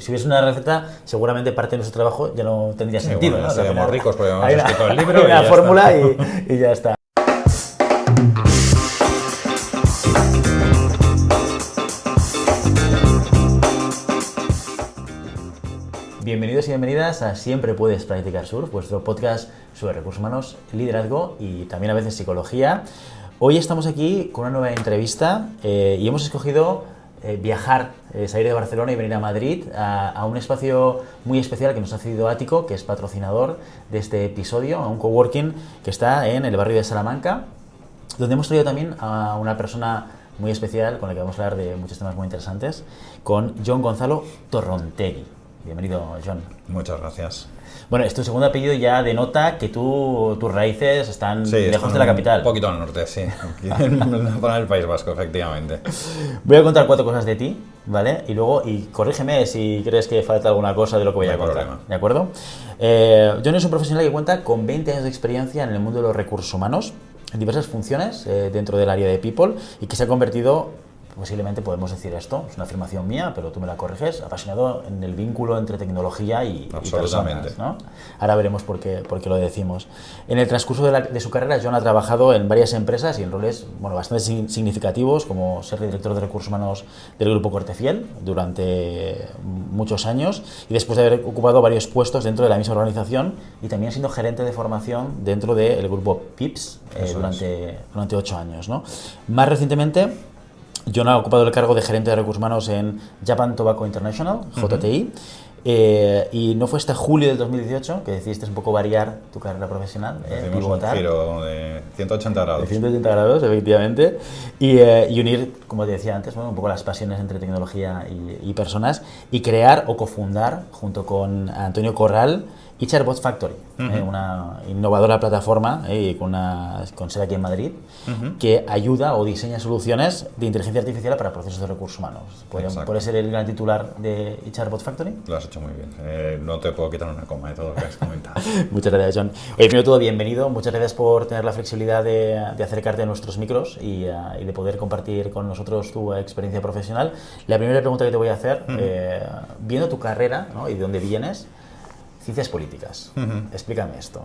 Si hubiese una receta, seguramente parte de nuestro trabajo ya no tendría sentido. Bueno, ¿no? seríamos ricos porque hemos Hay escrito el libro. hay y una ya fórmula está. y ya está. Bienvenidos y bienvenidas a Siempre Puedes Practicar Surf, vuestro podcast sobre recursos humanos, liderazgo y también a veces psicología. Hoy estamos aquí con una nueva entrevista y hemos escogido viajar, salir de Barcelona y venir a Madrid a un espacio muy especial que nos ha cedido Ático, que es patrocinador de este episodio, a un coworking que está en el barrio de Salamanca, donde hemos traído también a una persona muy especial con la que vamos a hablar de muchos temas muy interesantes, con Jon Gonzalo Torrontegui. Bienvenido, Jon. Muchas gracias. Bueno, tu segundo apellido ya denota que tus raíces están lejos de la capital. Un poquito al norte, sí. Aquí en la zona del País Vasco, efectivamente. Voy a contar 4 cosas de ti, ¿vale? Y luego, corrígeme si crees que falta alguna cosa de lo que voy a contar. Problema. ¿De acuerdo? Jon es un profesional que cuenta con 20 años de experiencia en el mundo de los recursos humanos, en diversas funciones dentro del área de People, y que se ha convertido, posiblemente podemos decir esto, es una afirmación mía, pero tú me la corriges, apasionado en el vínculo entre tecnología y personas, ¿no? Ahora veremos por qué lo decimos. En el transcurso de su carrera, Jon ha trabajado en varias empresas y en roles bastante significativos, como ser director de recursos humanos del Grupo Cortefiel durante muchos años, y después de haber ocupado varios puestos dentro de la misma organización, y también siendo gerente de formación dentro del Grupo PIPS durante 8 años, ¿no? Más recientemente, Jon ha ocupado el cargo de gerente de recursos humanos en Japan Tobacco International, JTI, y no fue hasta julio del 2018 que decidiste un poco variar tu carrera profesional, pivotar. Un giro de 180 grados. De 180 grados, efectivamente, y unir, como te decía antes, un poco las pasiones entre tecnología y personas, y crear o cofundar, junto con Antonio Corral, HR Factory, una innovadora plataforma con sede aquí en Madrid, que ayuda o diseña soluciones de inteligencia artificial para procesos de recursos humanos. ¿Puede ser el gran titular de HR Factory? Lo has hecho muy bien. No te puedo quitar una coma de todo lo que has comentado. Muchas gracias, Jon. Oye, primero de todo, bienvenido. Muchas gracias por tener la flexibilidad de acercarte a nuestros micros y de poder compartir con nosotros tu experiencia profesional. La primera pregunta que te voy a hacer, viendo tu carrera, ¿no?, y de dónde vienes, ciencias políticas. Explícame esto.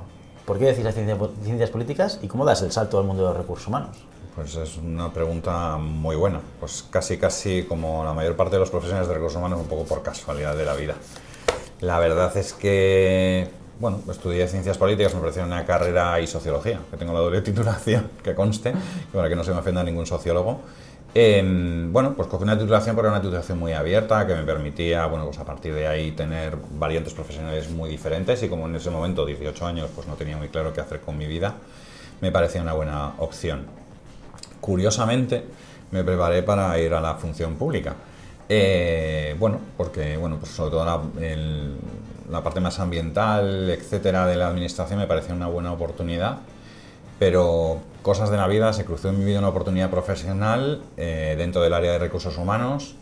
¿Por qué decís las ciencias políticas y cómo das el salto al mundo de los recursos humanos? Pues es una pregunta muy buena. Pues casi como la mayor parte de los profesionales de recursos humanos, un poco por casualidad de la vida. La verdad es que, estudié ciencias políticas, me pareció una carrera, y sociología, que tengo la doble titulación, que conste, para que no se me ofenda ningún sociólogo. Pues cogí una titulación, pero era una titulación muy abierta, que me permitía, a partir de ahí tener variantes profesionales muy diferentes, y como en ese momento, 18 años, pues no tenía muy claro qué hacer con mi vida, me parecía una buena opción. Curiosamente, me preparé para ir a la función pública, porque sobre todo la parte más ambiental, etcétera, de la administración me parecía una buena oportunidad. Pero cosas de la vida, se cruzó en mi vida una oportunidad profesional dentro del área de recursos humanos.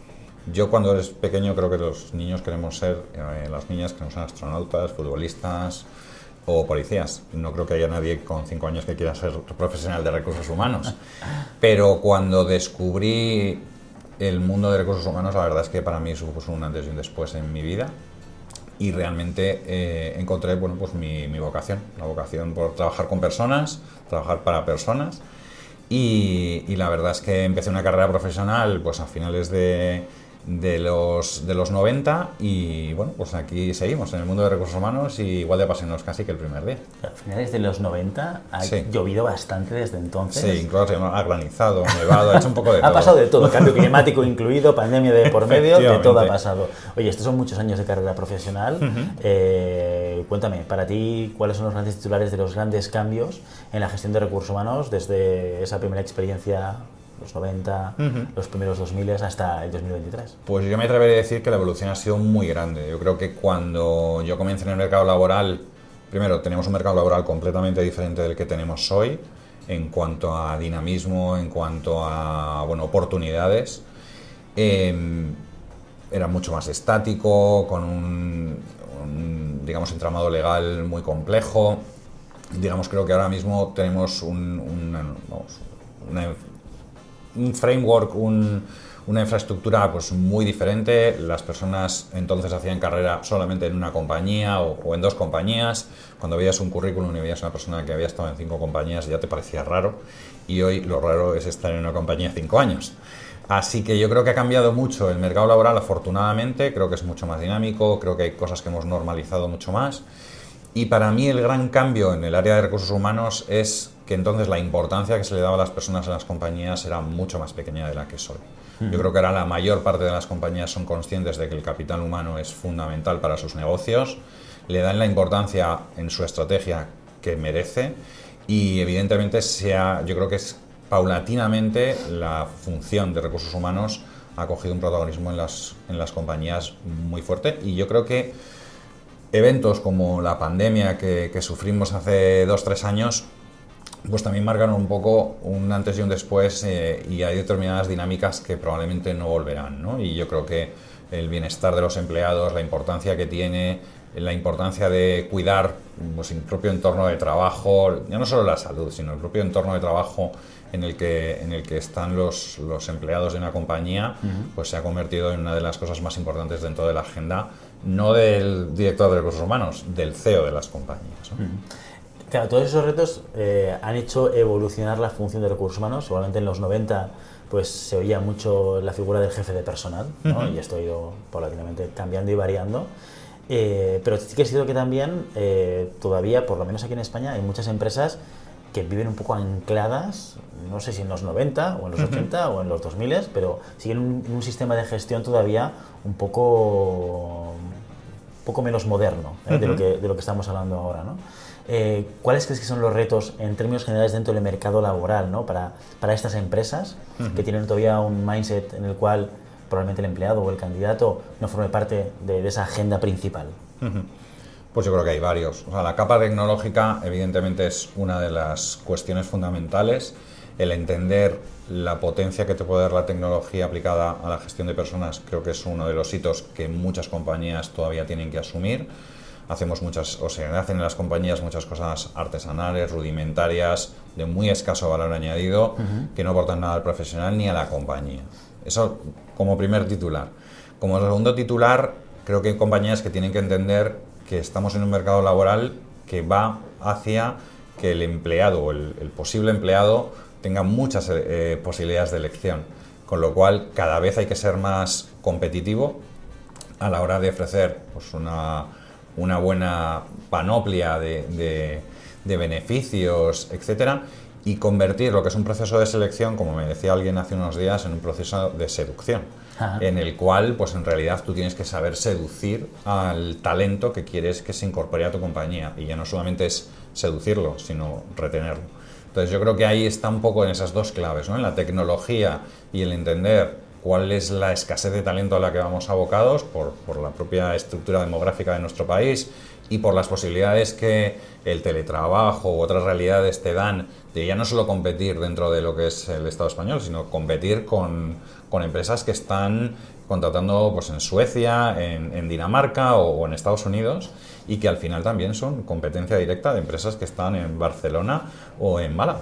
Yo, cuando eres pequeño, creo que los niños queremos ser, las niñas queremos ser astronautas, futbolistas o policías. No creo que haya nadie con 5 años que quiera ser profesional de recursos humanos. Pero cuando descubrí el mundo de recursos humanos, la verdad es que para mí supuso un antes y un después en mi vida. Y realmente encontré mi vocación, la vocación por trabajar con personas, trabajar para personas, y la verdad es que empecé una carrera profesional a finales de los 90, y aquí seguimos en el mundo de recursos humanos, y igual de apasionados casi que el primer día. A finales de los 90 ha llovido bastante desde entonces. Sí, incluso ha granizado, nevado, ha hecho un poco de todo. Ha pasado de todo, cambio climático incluido, pandemia de por medio, de todo ha pasado. Oye, estos son muchos años de carrera profesional. Cuéntame, para ti, ¿cuáles son los grandes titulares de los grandes cambios en la gestión de recursos humanos desde esa primera experiencia, los 90, los primeros 2000 hasta el 2023? Pues yo me atrevería a decir que la evolución ha sido muy grande. Yo creo que cuando yo comencé en el mercado laboral, primero, tenemos un mercado laboral completamente diferente del que tenemos hoy, en cuanto a dinamismo, en cuanto a oportunidades. Era mucho más estático, con un entramado legal muy complejo. Creo que ahora mismo tenemos un framework, una infraestructura pues muy diferente. Las personas entonces hacían carrera solamente en una compañía o en 2 compañías. Cuando veías un currículum y veías una persona que había estado en 5 compañías ya te parecía raro, y hoy lo raro es estar en una compañía 5 años. Así que yo creo que ha cambiado mucho el mercado laboral, afortunadamente. Creo que es mucho más dinámico, creo que hay cosas que hemos normalizado mucho más. Y para mí el gran cambio en el área de recursos humanos es que entonces la importancia que se le daba a las personas en las compañías era mucho más pequeña de la que es hoy. Yo creo que ahora la mayor parte de las compañías son conscientes de que el capital humano es fundamental para sus negocios, le dan la importancia en su estrategia que merece, y evidentemente yo creo que es paulatinamente la función de recursos humanos ha cogido un protagonismo en las compañías muy fuerte, y yo creo que eventos como la pandemia que sufrimos hace 2-3 años pues también marcaron un poco un antes y un después, y hay determinadas dinámicas que probablemente no volverán, ¿no? Y yo creo que el bienestar de los empleados, la importancia que tiene, la importancia de cuidar pues, el propio entorno de trabajo, ya no solo la salud, sino el propio entorno de trabajo en el que están los empleados de una compañía, pues se ha convertido en una de las cosas más importantes dentro de la agenda, no del director de recursos humanos, del CEO de las compañías, ¿no? Claro, todos esos retos han hecho evolucionar la función de recursos humanos. Seguramente en los 90 pues, se oía mucho la figura del jefe de personal, ¿no? Y esto ha ido paulatinamente cambiando y variando. Pero sí que es cierto que también todavía, por lo menos aquí en España, hay muchas empresas que viven un poco ancladas, no sé si en los 90 o en los 80 o en los 2000, pero siguen un sistema de gestión todavía un poco menos moderno, de lo que estamos hablando ahora, ¿no? ¿Cuáles crees que son los retos en términos generales dentro del mercado laboral, ¿no? para estas empresas que tienen todavía un mindset en el cual probablemente el empleado o el candidato no forme parte de esa agenda principal? Pues yo creo que hay varios. O sea, la capa tecnológica evidentemente es una de las cuestiones fundamentales. El entender la potencia que te puede dar la tecnología aplicada a la gestión de personas creo que es uno de los hitos que muchas compañías todavía tienen que asumir. Se hacen en las compañías muchas cosas artesanales, rudimentarias, de muy escaso valor añadido, que no aportan nada al profesional ni a la compañía. Eso como primer titular. Como segundo titular, creo que hay compañías que tienen que entender que estamos en un mercado laboral que va hacia que el empleado o el posible empleado tenga muchas posibilidades de elección, con lo cual cada vez hay que ser más competitivo a la hora de ofrecer pues, una buena panoplia de beneficios, etcétera, y convertir lo que es un proceso de selección, como me decía alguien hace unos días, en un proceso de seducción, en el cual pues en realidad tú tienes que saber seducir al talento que quieres que se incorpore a tu compañía, y ya no solamente es seducirlo, sino retenerlo. Entonces yo creo que ahí está un poco en esas dos claves, ¿no? En la tecnología y el entender cuál es la escasez de talento a la que vamos abocados por la propia estructura demográfica de nuestro país y por las posibilidades que el teletrabajo u otras realidades te dan de ya no solo competir dentro de lo que es el Estado español, sino competir con empresas que están contratando pues, en Suecia, en Dinamarca o en Estados Unidos, y que al final también son competencia directa de empresas que están en Barcelona o en Málaga.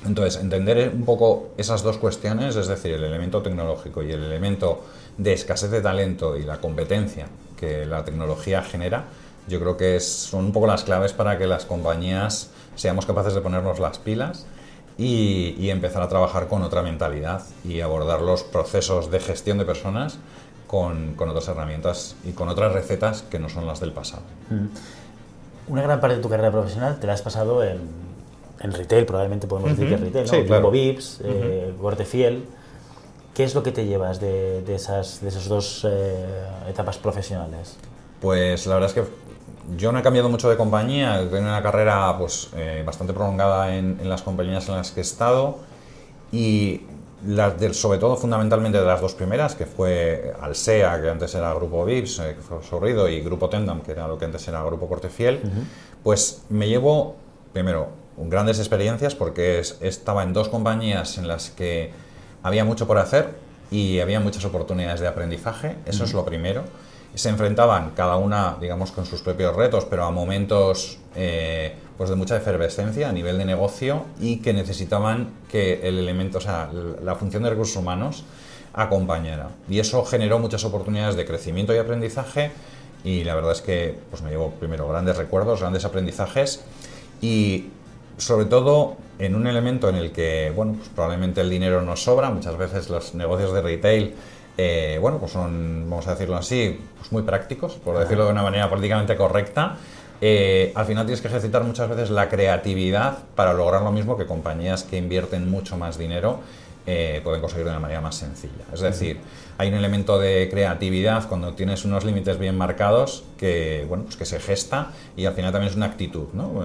Entonces, entender un poco esas dos cuestiones, es decir, el elemento tecnológico y el elemento de escasez de talento y la competencia que la tecnología genera, yo creo que son un poco las claves para que las compañías seamos capaces de ponernos las pilas y empezar a trabajar con otra mentalidad y abordar los procesos de gestión de personas con otras herramientas y con otras recetas que no son las del pasado. Una gran parte de tu carrera profesional te la has pasado en retail, probablemente podemos decir que es retail, ¿no? Sí, claro. Jumbo Vips, Cortefiel. ¿Qué es lo que te llevas de esas dos etapas profesionales? Pues la verdad es que yo no he cambiado mucho de compañía, he tenido una carrera pues, bastante prolongada en las compañías en las que he estado, y sobre todo fundamentalmente de las dos primeras, que fue Alsea, que antes era Grupo Vips, que fue Sorrido, y Grupo Tendam, que era lo que antes era Grupo Cortefiel, pues me llevo primero grandes experiencias porque estaba en dos compañías en las que había mucho por hacer y había muchas oportunidades de aprendizaje, eso es lo primero. Se enfrentaban cada una, digamos, con sus propios retos, pero a momentos pues de mucha efervescencia a nivel de negocio, y que necesitaban que el elemento, o sea, la función de recursos humanos acompañara. Y eso generó muchas oportunidades de crecimiento y aprendizaje, y la verdad es que pues me llevo primero grandes recuerdos, grandes aprendizajes, y sobre todo en un elemento en el que, bueno, pues probablemente el dinero nos sobra. Muchas veces los negocios de retail, bueno, pues son, vamos a decirlo así, pues muy prácticos, por decirlo de una manera políticamente correcta. Al final tienes que ejercitar muchas veces la creatividad para lograr lo mismo que compañías que invierten mucho más dinero pueden conseguir de una manera más sencilla. Es decir, hay un elemento de creatividad cuando tienes unos límites bien marcados que, bueno, pues que se gesta, y al final también es una actitud, ¿no?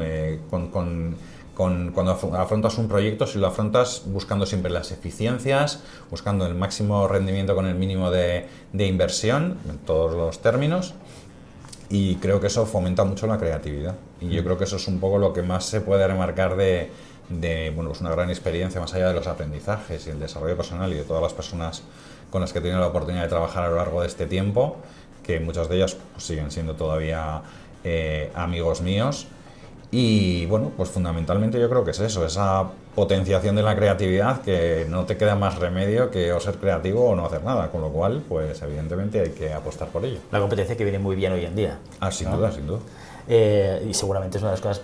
Cuando afrontas un proyecto, si lo afrontas buscando siempre las eficiencias, buscando el máximo rendimiento con el mínimo de inversión, en todos los términos, y creo que eso fomenta mucho la creatividad. Y yo creo que eso es un poco lo que más se puede remarcar de bueno, pues una gran experiencia, más allá de los aprendizajes y el desarrollo personal y de todas las personas con las que he tenido la oportunidad de trabajar a lo largo de este tiempo, que muchas de ellas pues siguen siendo todavía amigos míos. Y bueno, pues fundamentalmente yo creo que es eso, esa potenciación de la creatividad, que no te queda más remedio que o ser creativo o no hacer nada, con lo cual, pues evidentemente hay que apostar por ello. La competencia que viene muy bien hoy en día. Sin ¿no? duda, sin duda. Y seguramente es una de las cosas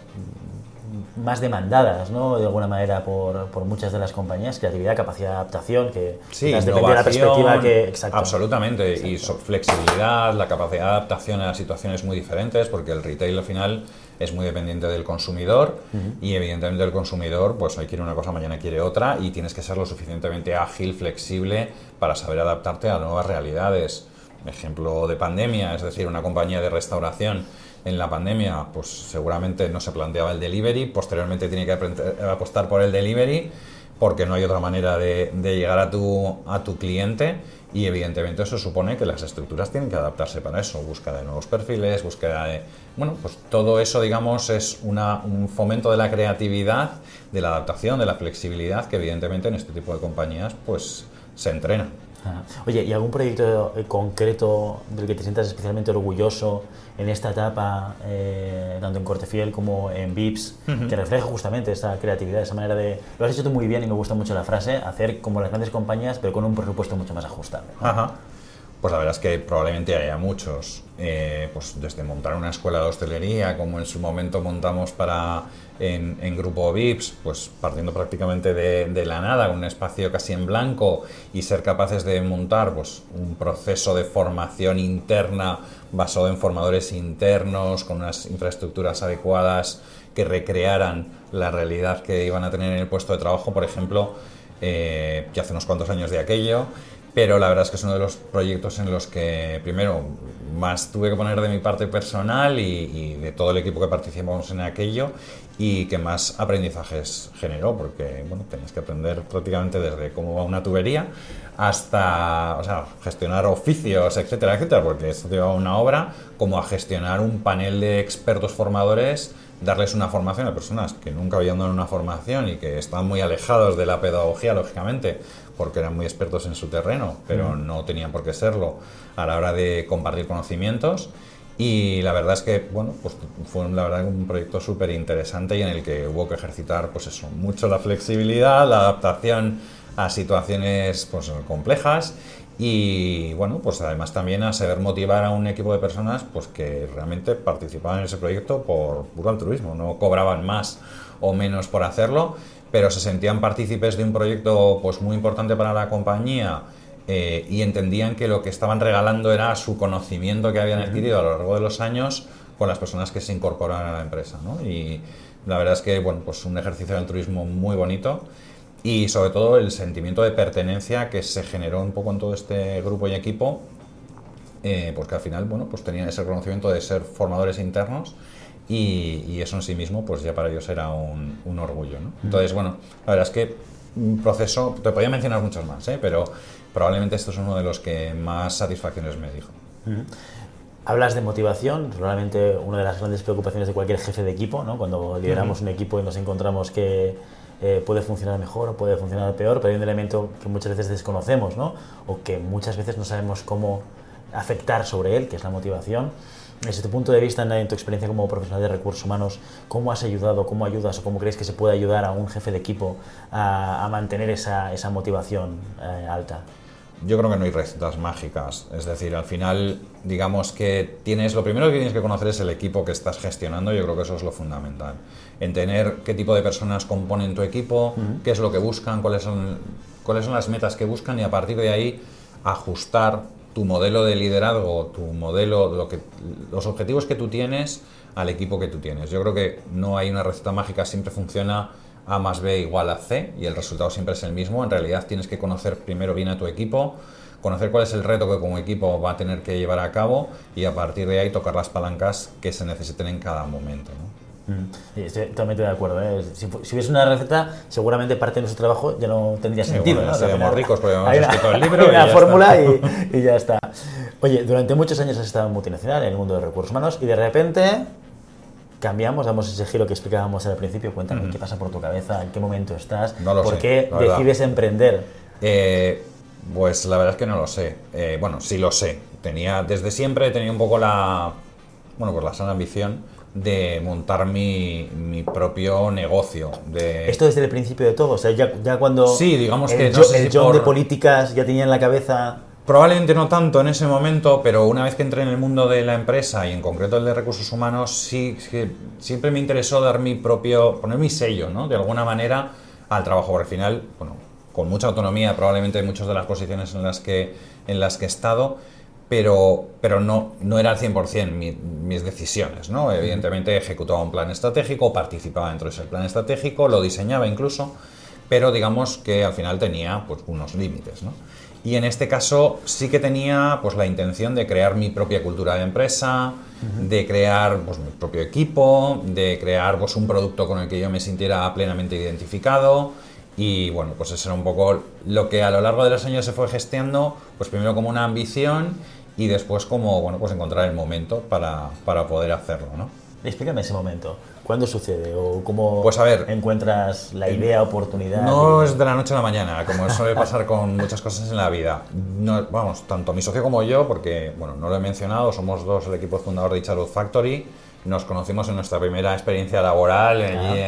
más demandadas, ¿no? De alguna manera por muchas de las compañías, creatividad, capacidad de adaptación, que sí, depende de la perspectiva que... Exacto. Absolutamente, exacto. Y flexibilidad, la capacidad de adaptación a situaciones muy diferentes, porque el retail al final es muy dependiente del consumidor, y evidentemente el consumidor pues hoy quiere una cosa, mañana quiere otra, y tienes que ser lo suficientemente ágil, flexible para saber adaptarte a nuevas realidades. Ejemplo de pandemia, es decir, una compañía de restauración en la pandemia pues seguramente no se planteaba el delivery, posteriormente tiene que apostar por el delivery porque no hay otra manera de llegar a tu cliente, y evidentemente eso supone que las estructuras tienen que adaptarse para eso, búsqueda de nuevos perfiles, búsqueda de... Bueno, pues todo eso, digamos, es un fomento de la creatividad, de la adaptación, de la flexibilidad, que evidentemente en este tipo de compañías pues se entrena. Oye, ¿y algún proyecto concreto del que te sientas especialmente orgulloso en esta etapa, tanto en Cortefiel como en Vips, que refleja justamente esa creatividad, esa manera de... Lo has hecho tú muy bien y me gusta mucho la frase, hacer como las grandes compañías, pero con un presupuesto mucho más ajustable, ¿no? Ajá. Pues la verdad es que probablemente haya muchos, pues desde montar una escuela de hostelería, como en su momento montamos en Grupo Vips, pues partiendo prácticamente de la nada, un espacio casi en blanco, y ser capaces de montar pues un proceso de formación interna basado en formadores internos, con unas infraestructuras adecuadas que recrearan la realidad que iban a tener en el puesto de trabajo, por ejemplo, ya hace unos cuantos años de aquello. Pero la verdad es que es uno de los proyectos en los que, primero, más tuve que poner de mi parte personal y de todo el equipo que participamos en aquello, y que más aprendizajes generó, porque bueno, tenías que aprender prácticamente desde cómo va una tubería hasta, o sea, gestionar oficios, etcétera, etcétera, porque esto lleva una obra, como a gestionar un panel de expertos formadores, darles una formación a personas que nunca habían dado una formación y que estaban muy alejados de la pedagogía, lógicamente, porque eran muy expertos en su terreno, pero no tenían por qué serlo a la hora de compartir conocimientos. Y la verdad es que, bueno, pues fue la verdad un proyecto súper interesante, y en el que hubo que ejercitar, pues eso, mucho la flexibilidad, la adaptación a situaciones pues complejas, y bueno, pues además también a saber motivar a un equipo de personas pues que realmente participaban en ese proyecto por puro altruismo, no cobraban más o menos por hacerlo, pero se sentían partícipes de un proyecto pues muy importante para la compañía, y entendían que lo que estaban regalando era su conocimiento que habían adquirido a lo largo de los años con las personas que se incorporaban a la empresa, ¿no? Y la verdad es que, bueno, pues un ejercicio de altruismo muy bonito, y sobre todo el sentimiento de pertenencia que se generó un poco en todo este grupo y equipo, porque al final, bueno, pues tenían ese reconocimiento de ser formadores internos, y eso en sí mismo pues ya para ellos era un orgullo, ¿no? Entonces, bueno, la verdad es que un proceso, te podía mencionar muchos más, pero probablemente esto es uno de los que más satisfacciones me dijo. Hablas de motivación, probablemente una de las grandes preocupaciones de cualquier jefe de equipo, ¿no? Cuando lideramos un equipo y nos encontramos que puede funcionar mejor o puede funcionar peor, pero hay un elemento que muchas veces desconocemos, ¿no? O que muchas veces no sabemos cómo afectar sobre él, que es la motivación. Desde tu punto de vista, en tu experiencia como profesional de recursos humanos, ¿cómo has ayudado, cómo ayudas o cómo crees que se puede ayudar a un jefe de equipo a mantener esa motivación alta? yo creo que no hay recetas mágicas. Es decir, al final, digamos que lo primero que tienes que conocer es el equipo que estás gestionando. Yo creo que eso es lo fundamental. Entender qué tipo de personas componen tu equipo, qué es lo que buscan, cuáles son las metas que buscan, y a partir de ahí ajustar tu modelo de liderazgo, tu modelo, los objetivos que tú tienes al equipo que tú tienes. Yo creo que no hay una receta mágica, siempre funciona A más B igual a C y el resultado siempre es el mismo. En realidad tienes que conocer primero bien a tu equipo, conocer cuál es el reto que como equipo va a tener que llevar a cabo y a partir de ahí tocar las palancas que se necesiten en cada momento, ¿no? Estoy totalmente de acuerdo, ¿eh? Si hubiese una receta, seguramente parte de nuestro trabajo ya no tendría sentido. Bueno, ¿no? seríamos ricos porque hemos Hay escrito el libro. hay una y ya fórmula está. y ya está. Oye, durante muchos años has estado en multinacional, en el mundo de recursos humanos, y de repente cambiamos, damos ese giro que explicábamos al principio. Cuéntame, ¿qué pasa por tu cabeza? ¿En qué momento estás? No lo ¿Por sé, qué la verdad. decides emprender? Pues la verdad es que no lo sé. Bueno, sí lo sé. Desde siempre he tenido un poco la sana ambición de montar mi propio negocio. ¿Esto desde el principio de todo? O sea, ya cuando Sí, digamos que el no sé el si John de por- políticas ya tenía en la cabeza... Probablemente no tanto en ese momento, pero una vez que entré en el mundo de la empresa y en concreto el de recursos humanos, sí que siempre me interesó poner mi sello, ¿no? De alguna manera al trabajo, porque al final, bueno, con mucha autonomía probablemente en muchas de las posiciones en las que he estado, pero no era al 100% mis decisiones, ¿no? Evidentemente ejecutaba un plan estratégico, participaba dentro de ese plan estratégico, lo diseñaba incluso, pero digamos que al final tenía pues unos límites, ¿no? Y en este caso sí que tenía pues la intención de crear mi propia cultura de empresa, de crear pues mi propio equipo, de crear pues un producto con el que yo me sintiera plenamente identificado. Y bueno, pues eso era un poco lo que a lo largo de los años se fue gestando, pues primero como una ambición y después como, bueno, pues encontrar el momento para poder hacerlo, ¿no? Explícame ese momento. ¿Cuándo sucede? ¿O cómo Pues a ver, encuentras la idea, oportunidad? No es de la noche a la mañana, como suele pasar con muchas cosas en la vida. No, vamos, tanto mi socio como yo, porque, bueno, no lo he mencionado, somos dos el equipo fundador de Icharud Factory. Nos conocimos en nuestra primera experiencia laboral, allí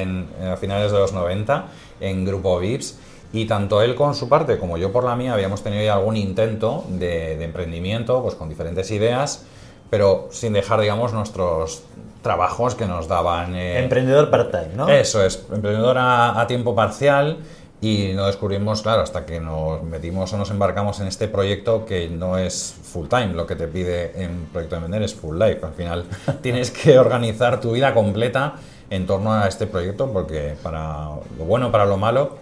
a finales de los 90, en Grupo VIPS. Y tanto él con su parte como yo por la mía habíamos tenido ya algún intento de emprendimiento, pues con diferentes ideas, pero sin dejar, digamos, nuestros trabajos que nos daban... Emprendedor part-time, ¿no? Eso es, emprendedor a tiempo parcial, y no descubrimos, claro, hasta que nos metimos o nos embarcamos en este proyecto que no es full time. Lo que te pide en Proyecto de Emprender es full life. Al final tienes que organizar tu vida completa en torno a este proyecto, porque para lo bueno, para lo malo,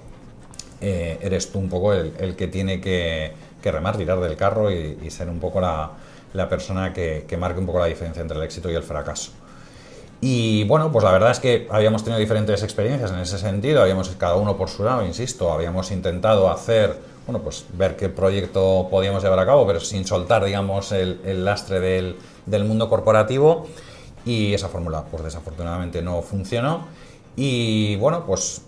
eres tú un poco el que tiene que remar, tirar del carro y ser un poco la persona que marque un poco la diferencia entre el éxito y el fracaso. Y bueno, pues la verdad es que habíamos tenido diferentes experiencias en ese sentido, habíamos cada uno por su lado, insisto, habíamos intentado hacer, bueno, pues ver qué proyecto podíamos llevar a cabo, pero sin soltar, digamos, el lastre del mundo corporativo, y esa fórmula, pues desafortunadamente no funcionó. Y bueno, pues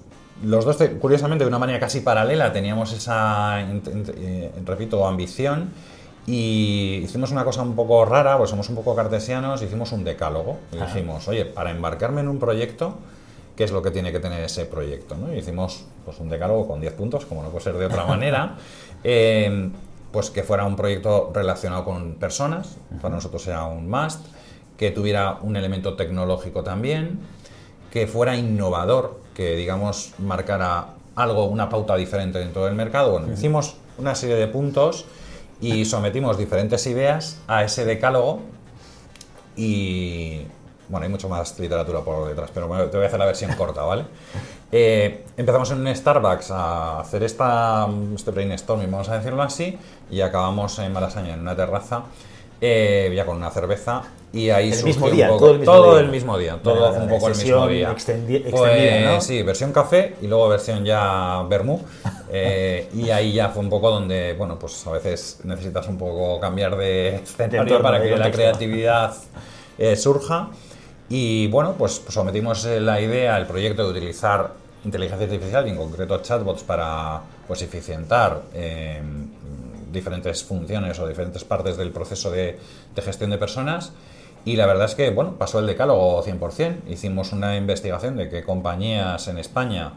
los dos, curiosamente, de una manera casi paralela, teníamos esa, repito, ambición. Y hicimos una cosa un poco rara, pues somos un poco cartesianos, hicimos un decálogo. Y dijimos, oye, para embarcarme en un proyecto, ¿qué es lo que tiene que tener ese proyecto, ¿no? Y hicimos pues un decálogo con 10 puntos, como no puede ser de otra manera. Pues que fuera un proyecto relacionado con personas, para nosotros era un must, que tuviera un elemento tecnológico también, que fuera innovador, que, digamos, marcara algo, una pauta diferente dentro del mercado. Bueno, hicimos una serie de puntos y sometimos diferentes ideas a ese decálogo. Y bueno, hay mucho más literatura por detrás, pero te voy a hacer la versión corta, ¿vale? Empezamos en un Starbucks a hacer este brainstorming, vamos a decirlo así, y acabamos en Malasaña, en una terraza, ya con una cerveza, y ahí El surgió mismo día, un poco, todo el mismo día. todo Vale, un poco el mismo sesión día. extendida, ¿no? Sí, versión café y luego versión ya vermú. Y ahí ya fue un poco donde, bueno, pues a veces necesitas un poco cambiar de escenario entorno, para de que la contexto. creatividad surja. Y bueno, pues sometimos la idea, el proyecto de utilizar inteligencia artificial y en concreto chatbots para pues eficientar diferentes funciones o diferentes partes del proceso de gestión de personas. Y la verdad es que, bueno, pasó el decálogo 100%. Hicimos una investigación de qué compañías en España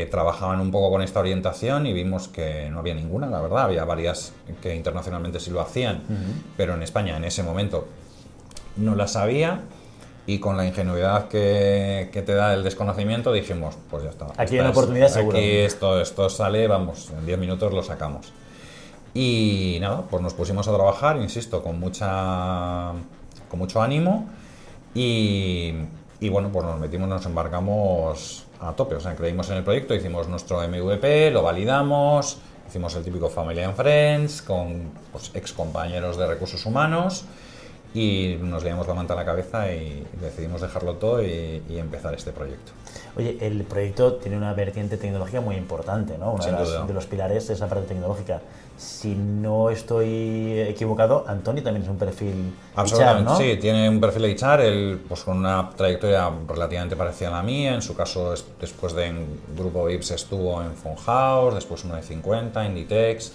trabajaban un poco con esta orientación y vimos que no había ninguna, la verdad. Había varias que internacionalmente sí lo hacían, pero en España en ese momento no las había. Y con la ingenuidad que te da el desconocimiento dijimos, pues ya está. Aquí hay una oportunidad seguro. Aquí esto sale, vamos, en 10 minutos lo sacamos. Y nada, pues nos pusimos a trabajar, insisto, con mucho ánimo y bueno, pues nos embarcamos a tope. O sea, creímos en el proyecto, hicimos nuestro MVP, lo validamos, hicimos el típico Family and Friends con pues, ex compañeros de recursos humanos. Y nos liamos la manta a la cabeza y decidimos dejarlo todo y empezar este proyecto. Oye, el proyecto tiene una vertiente tecnológica muy importante, ¿no? Uno de los pilares es la parte tecnológica. Si no estoy equivocado, Antonio también es un perfil Absolutamente, HR, ¿no? sí, tiene un perfil de HR, él, pues, con una trayectoria relativamente parecida a la mía. En su caso, después de Grupo Vips estuvo en Funhouse, después uno de 50, Inditex,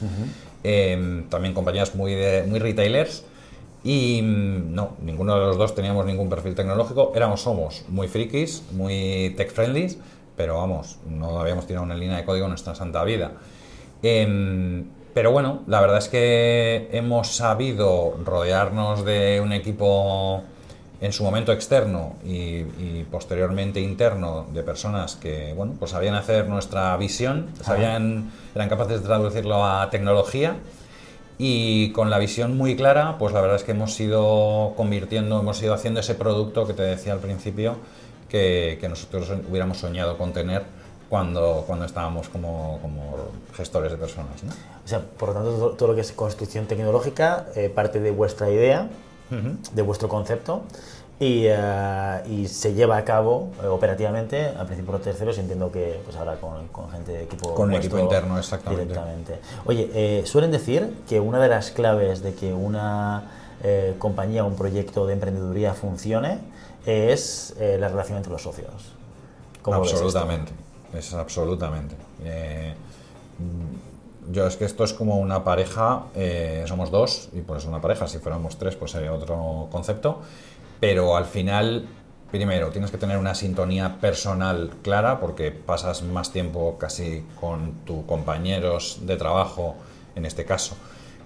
también compañías muy retailers. Y no, ninguno de los dos teníamos ningún perfil tecnológico. Somos muy frikis, muy tech friendly, pero vamos, no habíamos tirado una línea de código en nuestra santa vida. Pero bueno, la verdad es que hemos sabido rodearnos de un equipo en su momento externo y posteriormente interno de personas que, bueno, pues sabían hacer nuestra visión, eran capaces de traducirlo a tecnología. Y con la visión muy clara, pues la verdad es que hemos ido haciendo ese producto que te decía al principio, que nosotros hubiéramos soñado con tener cuando estábamos como gestores de personas, ¿no? O sea, por lo tanto, todo lo que es construcción tecnológica parte de vuestra idea, de vuestro concepto, y se lleva a cabo operativamente, al principio por terceros, entiendo que pues ahora con gente de equipo. Con un equipo interno, exactamente. Directamente. Oye, suelen decir que una de las claves de que una compañía o un proyecto de emprendeduría funcione es la relación entre los socios. ¿Cómo Absolutamente, ves esto? es absolutamente. Es que esto es como una pareja, somos dos y por eso una pareja, si fuéramos tres pues sería otro concepto. Pero al final, primero, tienes que tener una sintonía personal clara porque pasas más tiempo casi con tus compañeros de trabajo, en este caso,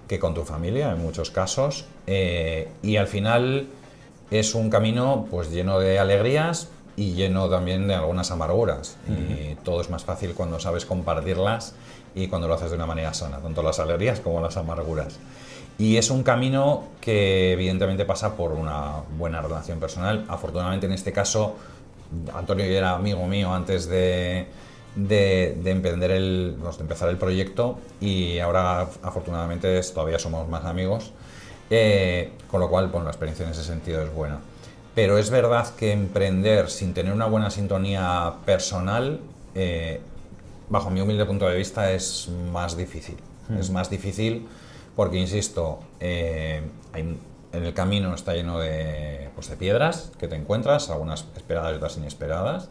que con tu familia, en muchos casos. Y al final es un camino pues lleno de alegrías y lleno también de algunas amarguras. Y todo es más fácil cuando sabes compartirlas y cuando lo haces de una manera sana, tanto las alegrías como las amarguras. Y es un camino que evidentemente pasa por una buena relación personal. Afortunadamente en este caso, Antonio ya era amigo mío antes de empezar el proyecto y ahora afortunadamente todavía somos más amigos, con lo cual la experiencia en ese sentido es buena. Pero es verdad que emprender sin tener una buena sintonía personal, bajo mi humilde punto de vista, es más difícil. Es más difícil porque, insisto, en el camino está lleno de piedras que te encuentras, algunas esperadas y otras inesperadas,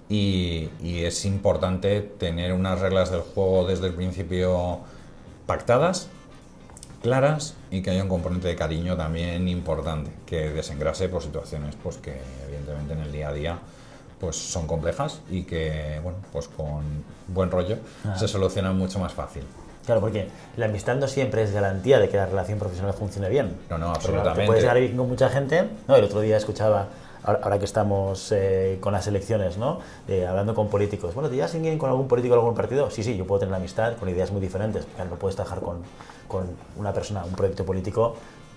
y es importante tener unas reglas del juego desde el principio pactadas, claras, y que haya un componente de cariño también importante, que desengrase por situaciones pues, que evidentemente en el día a día pues, son complejas y que pues, con buen rollo se solucionan mucho más fácil. Claro, porque la amistad no siempre es garantía de que la relación profesional funcione bien. No, absolutamente. Te puedes llegar bien con mucha gente. No, el otro día escuchaba, ahora que estamos con las elecciones, ¿no? Hablando con políticos. Bueno, ¿te llevas bien con algún político o algún partido? Sí, yo puedo tener amistad con ideas muy diferentes. Claro, no puedes trabajar con una persona, un proyecto político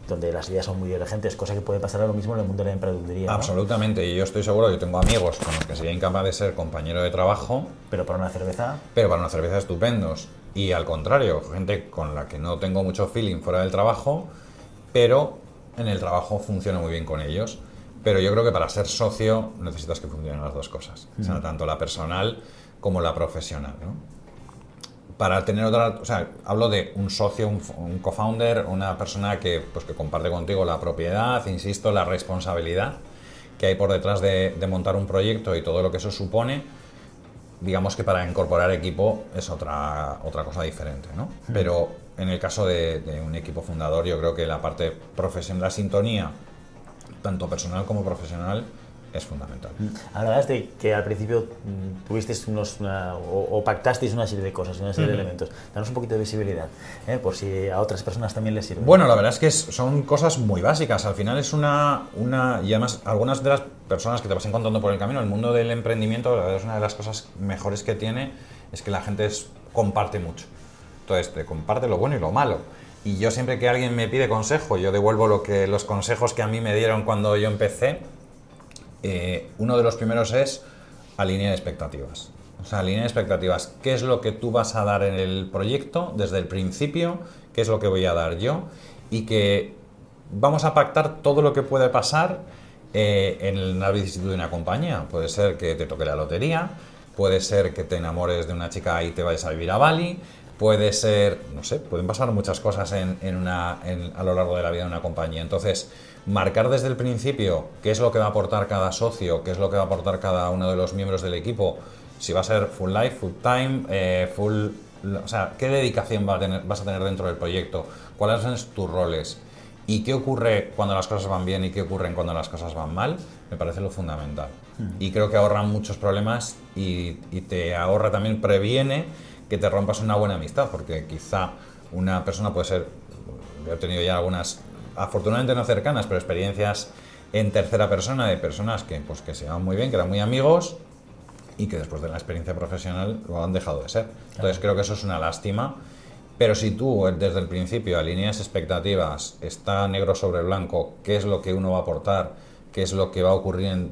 donde las ideas son muy divergentes, cosa que puede pasar ahora mismo en el mundo de la emprendeduría, ¿no? Absolutamente, y yo estoy seguro que tengo amigos con los que sería incapaz de ser compañero de trabajo. Pero para una cerveza. Pero para una cerveza estupendos. Y al contrario, gente con la que no tengo mucho feeling fuera del trabajo, pero en el trabajo funciona muy bien con ellos. Pero yo creo que para ser socio necesitas que funcionen las dos cosas, o sea, tanto la personal como la profesional, ¿no? Para tener hablo de un socio, un co-founder, una persona que comparte contigo la propiedad, insisto, la responsabilidad que hay por detrás de montar un proyecto y todo lo que eso supone. Digamos que para incorporar equipo es otra cosa diferente, ¿no? Pero en el caso de un equipo fundador, yo creo que la parte profesional, la sintonía, tanto personal como profesional, es fundamental. Hablabas de que al principio tuvisteis o pactasteis una serie de cosas, una serie de elementos. Danos un poquito de visibilidad, por si a otras personas también les sirve. Bueno, la verdad es que son cosas muy básicas. Al final es y además algunas de las personas que te vas encontrando por el camino, el mundo del emprendimiento, la verdad es una de las cosas mejores que tiene, es que la gente comparte mucho. Entonces, te comparte lo bueno y lo malo. Y yo siempre que alguien me pide consejo, yo devuelvo los consejos que a mí me dieron cuando yo empecé. Uno de los primeros es alinear expectativas. O sea, alinear expectativas. ¿Qué es lo que tú vas a dar en el proyecto desde el principio? ¿Qué es lo que voy a dar yo? Y que vamos a pactar todo lo que puede pasar en la vicisitud de una compañía. Puede ser que te toque la lotería, puede ser que te enamores de una chica y te vayas a vivir a Bali, puede ser, no sé, pueden pasar muchas cosas a lo largo de la vida de una compañía. Entonces, marcar desde el principio qué es lo que va a aportar cada socio, qué es lo que va a aportar cada uno de los miembros del equipo, si va a ser full life, full time, o sea, qué dedicación vas a tener dentro del proyecto, cuáles son tus roles y qué ocurre cuando las cosas van bien y qué ocurre cuando las cosas van mal, me parece lo fundamental. Y creo que ahorra muchos problemas y te ahorra también, previene que te rompas una buena amistad, porque quizá una persona puede ser, yo he tenido ya algunas, afortunadamente no cercanas, pero experiencias en tercera persona de personas que se llevan muy bien, que eran muy amigos y que después de la experiencia profesional lo han dejado de ser. Entonces creo que eso es una lástima, pero si tú desde el principio alineas expectativas, está negro sobre blanco, qué es lo que uno va a aportar, qué es lo que va a ocurrir,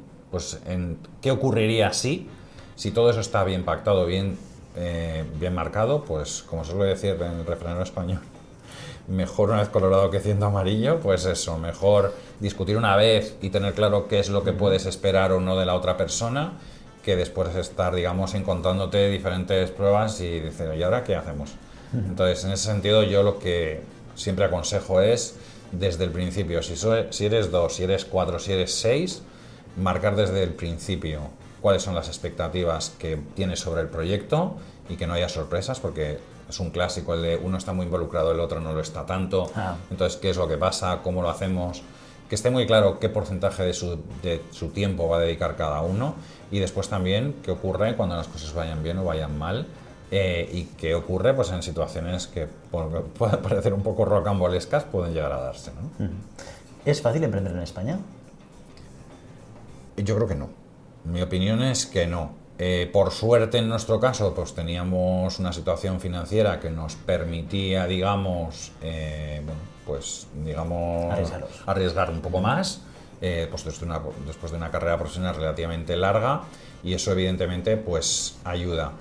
qué ocurriría si todo eso está bien pactado, bien marcado, pues como se suele decir en el refrán español, mejor una vez colorado que ciento amarillo, pues eso, mejor discutir una vez y tener claro qué es lo que puedes esperar o no de la otra persona, que después estar, digamos, encontrándote diferentes pruebas y decir, ¿y ahora qué hacemos? Entonces, en ese sentido, yo lo que siempre aconsejo es, desde el principio, si eres 2, si eres 4, si eres 6, marcar desde el principio cuáles son las expectativas que tienes sobre el proyecto y que no haya sorpresas, porque es un clásico el de uno está muy involucrado, el otro no lo está tanto. Entonces, ¿qué es lo que pasa? ¿Cómo lo hacemos? Que esté muy claro qué porcentaje de su tiempo va a dedicar cada uno y después también qué ocurre cuando las cosas vayan bien o vayan mal y qué ocurre pues, en situaciones que pueden parecer un poco rocambolescas, pueden llegar a darse, ¿no? ¿Es fácil emprender en España? Yo creo que no. Mi opinión es que no. Por suerte, en nuestro caso, pues teníamos una situación financiera que nos permitía, digamos, arriesgar un poco más, pues después de una carrera profesional relativamente larga, y eso evidentemente pues ayuda.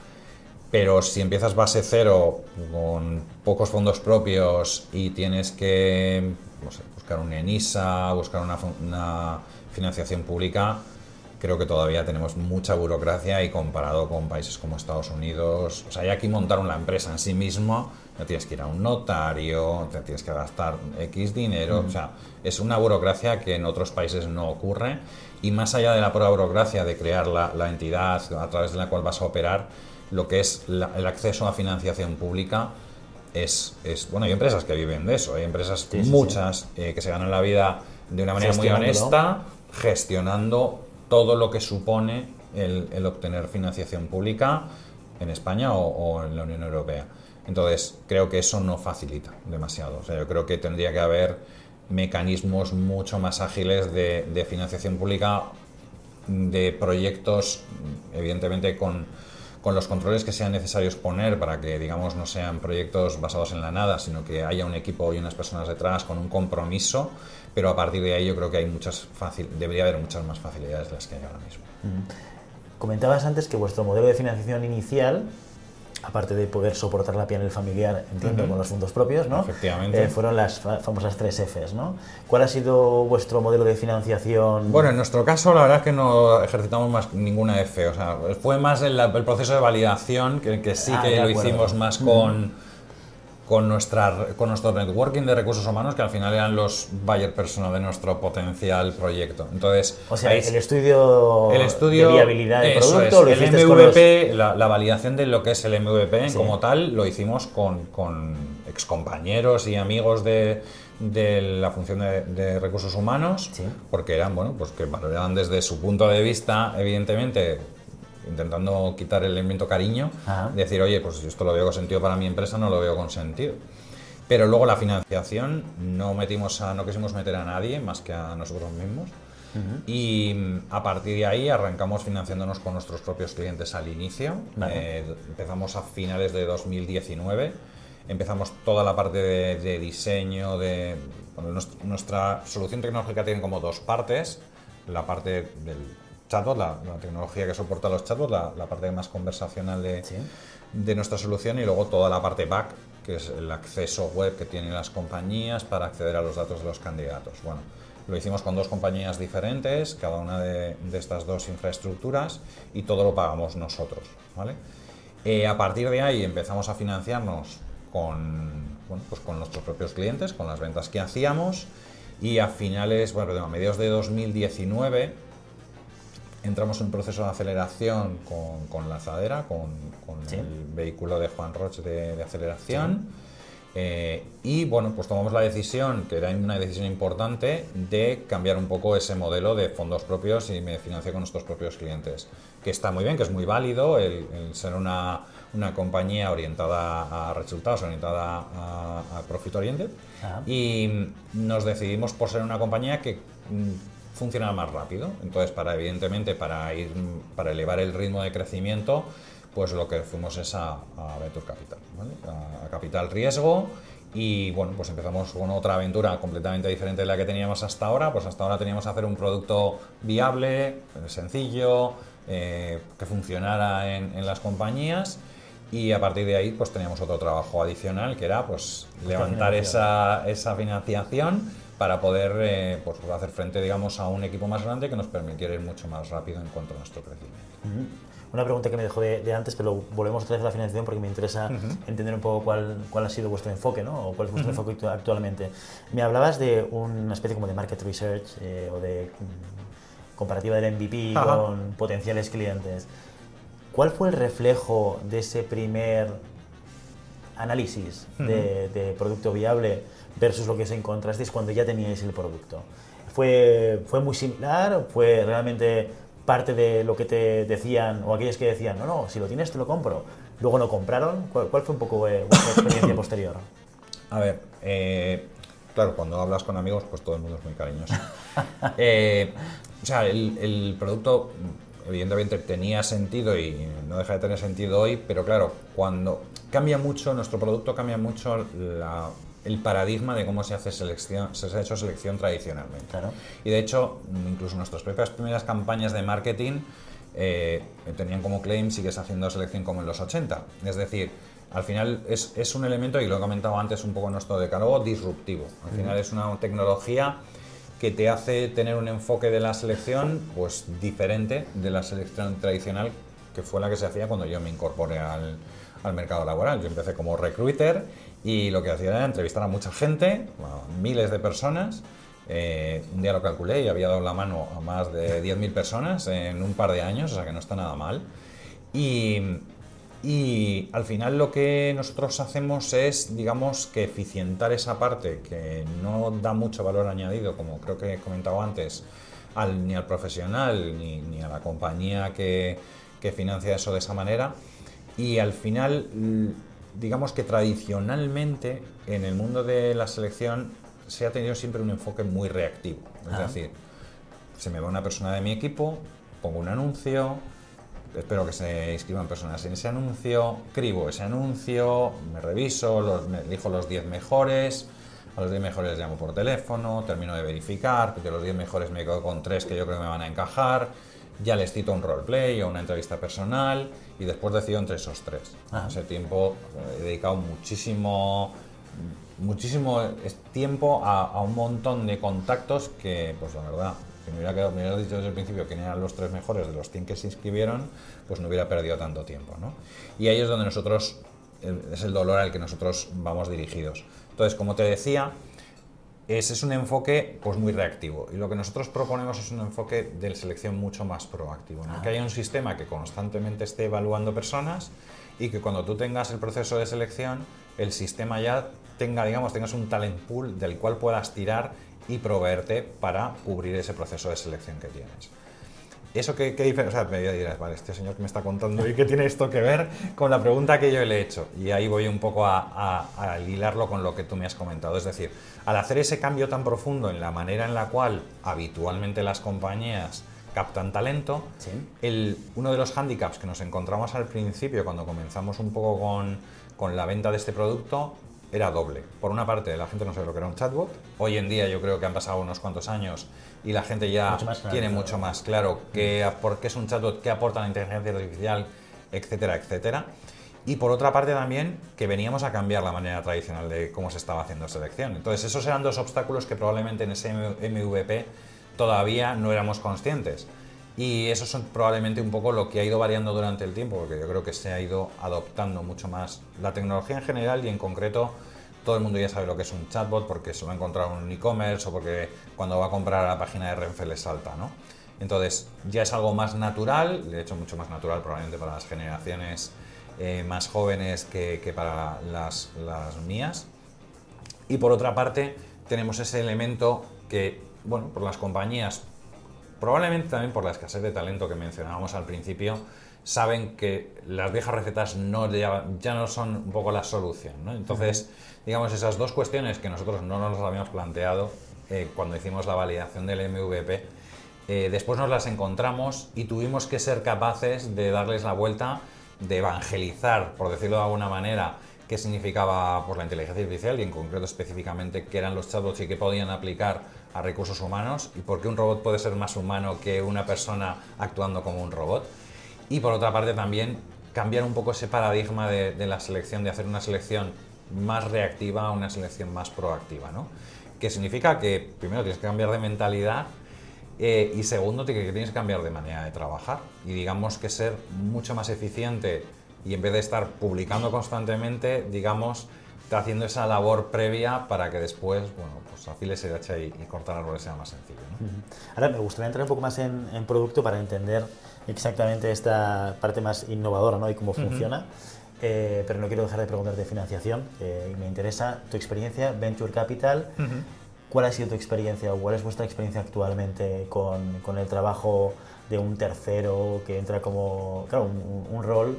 Pero si empiezas base cero, con pocos fondos propios y tienes que buscar un ENISA, buscar una financiación pública, creo que todavía tenemos mucha burocracia y comparado con países como Estados Unidos, o sea, hay aquí montar una empresa en sí mismo, ya tienes que ir a un notario, te tienes que gastar X dinero, o sea, es una burocracia que en otros países no ocurre y más allá de la pura burocracia de crear la entidad a través de la cual vas a operar, lo que es el acceso a financiación pública bueno, hay empresas que viven de eso, hay empresas muchas que se ganan la vida de una manera muy honesta, gestionando todo lo que supone el obtener financiación pública en España o en la Unión Europea. Entonces, creo que eso no facilita demasiado. O sea, yo creo que tendría que haber mecanismos mucho más ágiles de financiación pública, de proyectos, evidentemente con los controles que sean necesarios poner para que, digamos, no sean proyectos basados en la nada, sino que haya un equipo y unas personas detrás con un compromiso, pero a partir de ahí yo creo que hay debería haber muchas más facilidades de las que hay ahora mismo. Comentabas antes que vuestro modelo de financiación inicial, aparte de poder soportar la P&L familiar, entiendo, con los fondos propios, ¿no? Efectivamente. Fueron las famosas 3 Fs, ¿no? ¿Cuál ha sido vuestro modelo de financiación? Bueno, en nuestro caso la verdad es que no ejercitamos más ninguna F, o sea, fue más el proceso de validación que sí que lo hicimos más con con nuestro networking de recursos humanos, que al final eran los buyer persona de nuestro potencial proyecto. Entonces, o sea, el estudio de viabilidad del producto, lo hiciste el MVP, la validación de lo que es el MVP Sí. como tal, lo hicimos con excompañeros y amigos de la función de recursos humanos, Sí. porque eran, bueno, pues que valoraban desde su punto de vista, evidentemente, intentando quitar el elemento cariño, Ajá. decir, oye, pues si esto lo veo con sentido para mi empresa, no lo veo con sentido. Pero luego la financiación no quisimos meter a nadie más que a nosotros mismos. Y a partir de ahí arrancamos financiándonos con nuestros propios clientes al inicio. Vale. Empezamos a finales de 2019. Empezamos toda la parte de diseño. Bueno, nuestra solución tecnológica tiene como dos partes. La parte del chatbot, la tecnología que soporta los chatbots, la parte más conversacional Sí. de nuestra solución, y luego toda la parte back, que es el acceso web que tienen las compañías para acceder a los datos de los candidatos. Bueno, lo hicimos con dos compañías diferentes, cada una de estas dos infraestructuras, y todo lo pagamos nosotros, ¿vale? A partir de ahí empezamos a financiarnos con nuestros propios clientes, con las ventas que hacíamos, y a mediados de 2019 entramos en un proceso de aceleración con Lanzadera, con Sí. el vehículo de Juan Roche de aceleración. Y bueno, pues tomamos la decisión, que era una decisión importante, de cambiar un poco ese modelo de fondos propios y me financié con nuestros propios clientes. Que está muy bien, que es muy válido el ser una compañía orientada a resultados, orientada a profit oriented. Ajá. Y nos decidimos por ser una compañía que funcionar más rápido. Entonces, evidentemente, para elevar el ritmo de crecimiento, pues lo que fuimos es a Venture Capital, ¿vale? A capital riesgo. Y bueno, pues empezamos con otra aventura completamente diferente de la que teníamos hasta ahora. Pues hasta ahora teníamos que hacer un producto viable, sencillo, que funcionara en las compañías. Y a partir de ahí pues teníamos otro trabajo adicional, que era pues levantar esa financiación para poder pues hacer frente, digamos, a un equipo más grande que nos permitiera ir mucho más rápido en cuanto a nuestro crecimiento. Una pregunta que me dejó de antes, pero volvemos otra vez a la financiación porque me interesa entender un poco cuál ha sido vuestro enfoque, ¿no? O cuál es vuestro enfoque actualmente. Me hablabas de una especie como de market research o de comparativa del MVP con potenciales clientes. ¿Cuál fue el reflejo de ese primer análisis de producto viable versus lo que os encontrasteis cuando ya teníais el producto? ¿Fue muy similar? ¿Fue realmente parte de lo que te decían o aquellos que decían, no, si lo tienes te lo compro? ¿Luego no compraron? ¿Cuál fue un poco vuestra experiencia posterior? A ver, claro, cuando hablas con amigos, pues todo el mundo es muy cariñoso. O sea, el producto evidentemente tenía sentido y no deja de tener sentido hoy, pero claro, cuando cambia mucho, nuestro producto cambia mucho el paradigma de cómo se hace selección, se ha hecho selección tradicionalmente. Claro. Y de hecho, incluso nuestras propias primeras campañas de marketing tenían como claim sigues haciendo selección como en los 80. Es decir, al final es un elemento, y lo he comentado antes un poco en nuestro decálogo, disruptivo. Al final es una tecnología que te hace tener un enfoque de la selección pues diferente de la selección tradicional, que fue la que se hacía cuando yo me incorporé al mercado laboral. Yo empecé como recruiter y lo que hacía era entrevistar a mucha gente, a miles de personas. Un día lo calculé y había dado la mano a más de 10.000 personas en un par de años, o sea que no está nada mal. Y al final lo que nosotros hacemos es, digamos, que eficientar esa parte que no da mucho valor añadido, como creo que he comentado antes, ni al profesional ni a la compañía que financia eso de esa manera. Y al final, digamos que tradicionalmente en el mundo de la selección se ha tenido siempre un enfoque muy reactivo. Es decir, se me va una persona de mi equipo, pongo un anuncio, espero que se inscriban personas en ese anuncio, cribo ese anuncio, me reviso, me elijo los 10 mejores, a los 10 mejores les llamo por teléfono, termino de verificar, de los 10 mejores me quedo con 3 que yo creo que me van a encajar, ya les cito un roleplay o una entrevista personal y después decido entre esos 3. En ese tiempo he dedicado muchísimo tiempo a un montón de contactos que, pues la verdad, si me hubiera dicho desde el principio quién eran los 3 mejores de los 100 que se inscribieron, pues no hubiera perdido tanto tiempo, ¿no? Y ahí es donde nosotros es el dolor al que nosotros vamos dirigidos. Entonces, como te decía, ese es un enfoque pues muy reactivo, y lo que nosotros proponemos es un enfoque de selección mucho más proactivo, ¿no? Que haya un sistema que constantemente esté evaluando personas y que cuando tú tengas el proceso de selección, el sistema ya tengas un talent pool del cual puedas tirar y proveerte para cubrir ese proceso de selección que tienes. ¿Eso qué diferencia? O sea, me dirás, vale, este señor que me está contando, ¿y qué tiene esto que ver con la pregunta que yo le he hecho? Y ahí voy un poco a hilarlo con lo que tú me has comentado. Es decir, al hacer ese cambio tan profundo en la manera en la cual habitualmente las compañías captan talento, ¿Sí? uno de los hándicaps que nos encontramos al principio cuando comenzamos un poco con la venta de este producto era doble. Por una parte, la gente no sabe lo que era un chatbot. Hoy en día yo creo que han pasado unos cuantos años y la gente ya tiene mucho más claro por qué es un chatbot, qué aporta la inteligencia artificial, etcétera, etcétera. Y por otra parte también que veníamos a cambiar la manera tradicional de cómo se estaba haciendo selección. Entonces esos eran dos obstáculos que probablemente en ese MVP todavía no éramos conscientes. Y eso es probablemente un poco lo que ha ido variando durante el tiempo, porque yo creo que se ha ido adoptando mucho más la tecnología en general, y en concreto todo el mundo ya sabe lo que es un chatbot porque se lo ha encontrado en un e-commerce o porque cuando va a comprar a la página de Renfe le salta, ¿no? Entonces ya es algo más natural, de hecho mucho más natural probablemente para las generaciones más jóvenes que para las mías. Y por otra parte tenemos ese elemento que, bueno, por las compañías, probablemente también por la escasez de talento que mencionábamos al principio, saben que las viejas recetas ya no son un poco la solución, ¿no? Entonces, digamos, esas dos cuestiones que nosotros no nos las habíamos planteado cuando hicimos la validación del MVP, después nos las encontramos y tuvimos que ser capaces de darles la vuelta, de evangelizar, por decirlo de alguna manera, qué significaba pues, la inteligencia artificial y en concreto específicamente qué eran los chatbots y qué podían aplicar a recursos humanos y por qué un robot puede ser más humano que una persona actuando como un robot. Y por otra parte también cambiar un poco ese paradigma de la selección, de hacer una selección más reactiva a una selección más proactiva, ¿no? Que significa que primero tienes que cambiar de mentalidad y segundo que tienes que cambiar de manera de trabajar y digamos que ser mucho más eficiente y en vez de estar publicando constantemente, digamos, haciendo esa labor previa para que después, bueno, pues afiles el hacha y cortar árboles sea más sencillo, ¿no? Ahora me gustaría entrar un poco más en producto para entender exactamente esta parte más innovadora, ¿no? Y cómo funciona, pero no quiero dejar de preguntarte de financiación, que me interesa tu experiencia, Venture Capital. ¿Cuál ha sido tu experiencia o cuál es vuestra experiencia actualmente con el trabajo de un tercero que entra como, claro, un rol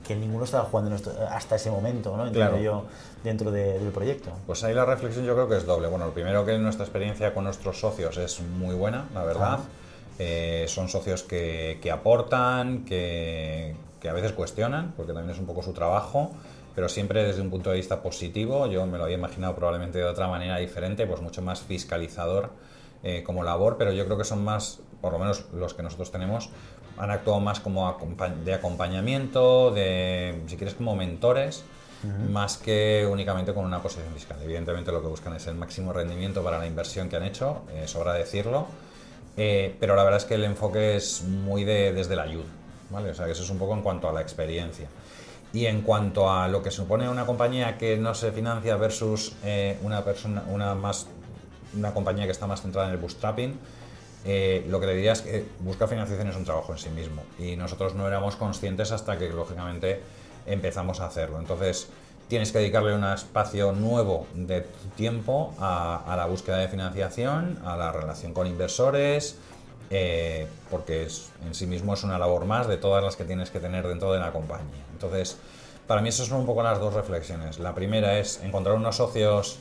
que ninguno estaba jugando hasta ese momento, ¿no? Entiendo yo, dentro del proyecto. Pues ahí la reflexión yo creo que es doble. Bueno, lo primero que nuestra experiencia con nuestros socios es muy buena, la verdad. Son socios que aportan, que a veces cuestionan, porque también es un poco su trabajo, pero siempre desde un punto de vista positivo. Yo me lo había imaginado probablemente de otra manera diferente, pues mucho más fiscalizador como labor, pero yo creo que son más, por lo menos los que nosotros tenemos, han actuado más como de acompañamiento, si quieres como mentores, más que únicamente con una posición fiscal. Evidentemente lo que buscan es el máximo rendimiento para la inversión que han hecho, sobra decirlo, pero la verdad es que el enfoque es muy desde la ayuda, ¿vale? O sea, que eso es un poco en cuanto a la experiencia. Y en cuanto a lo que supone una compañía que no se financia versus una compañía que está más centrada en el bootstrapping, lo que te diría es que buscar financiación es un trabajo en sí mismo y nosotros no éramos conscientes hasta que lógicamente empezamos a hacerlo. Entonces tienes que dedicarle un espacio nuevo de tu tiempo a la búsqueda de financiación, a la relación con inversores, porque en sí mismo es una labor más de todas las que tienes que tener dentro de la compañía. Entonces, para mí esas son un poco las dos reflexiones. La primera es encontrar unos socios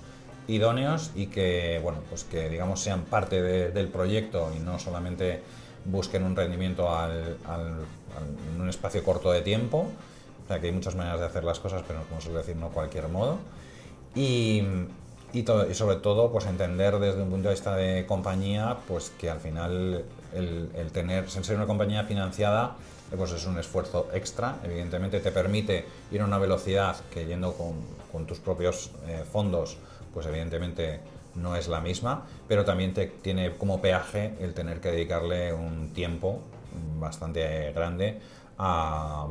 idóneos y que, bueno, pues que digamos sean parte del proyecto y no solamente busquen un rendimiento en un espacio corto de tiempo. O sea, que hay muchas maneras de hacer las cosas, pero como suelo decir, no cualquier modo. Y sobre todo, pues entender desde un punto de vista de compañía, pues que al final el ser una compañía financiada, pues es un esfuerzo extra. Evidentemente te permite ir a una velocidad que yendo con tus propios fondos, pues evidentemente no es la misma, pero también tiene como peaje el tener que dedicarle un tiempo bastante grande a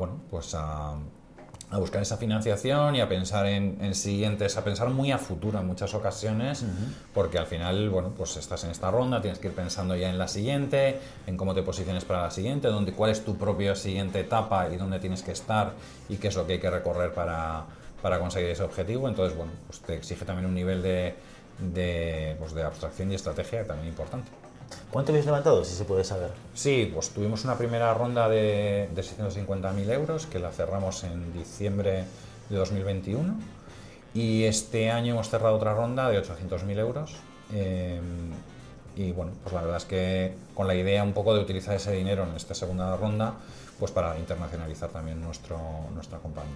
a buscar esa financiación y a pensar en siguientes, a pensar muy a futuro en muchas ocasiones, porque al final, bueno, pues estás en esta ronda, tienes que ir pensando ya en la siguiente, en cómo te posiciones para la siguiente, cuál es tu propia siguiente etapa y dónde tienes que estar y qué es lo que hay que recorrer para conseguir ese objetivo. Entonces, bueno, pues te exige también un nivel de abstracción y estrategia también importante. ¿Cuánto habéis levantado, si se puede saber? Sí, pues tuvimos una primera ronda de 650.000 euros que la cerramos en diciembre de 2021 y este año hemos cerrado otra ronda de 800.000 euros y bueno, pues la verdad es que con la idea un poco de utilizar ese dinero en esta segunda ronda pues para internacionalizar también nuestra compañía.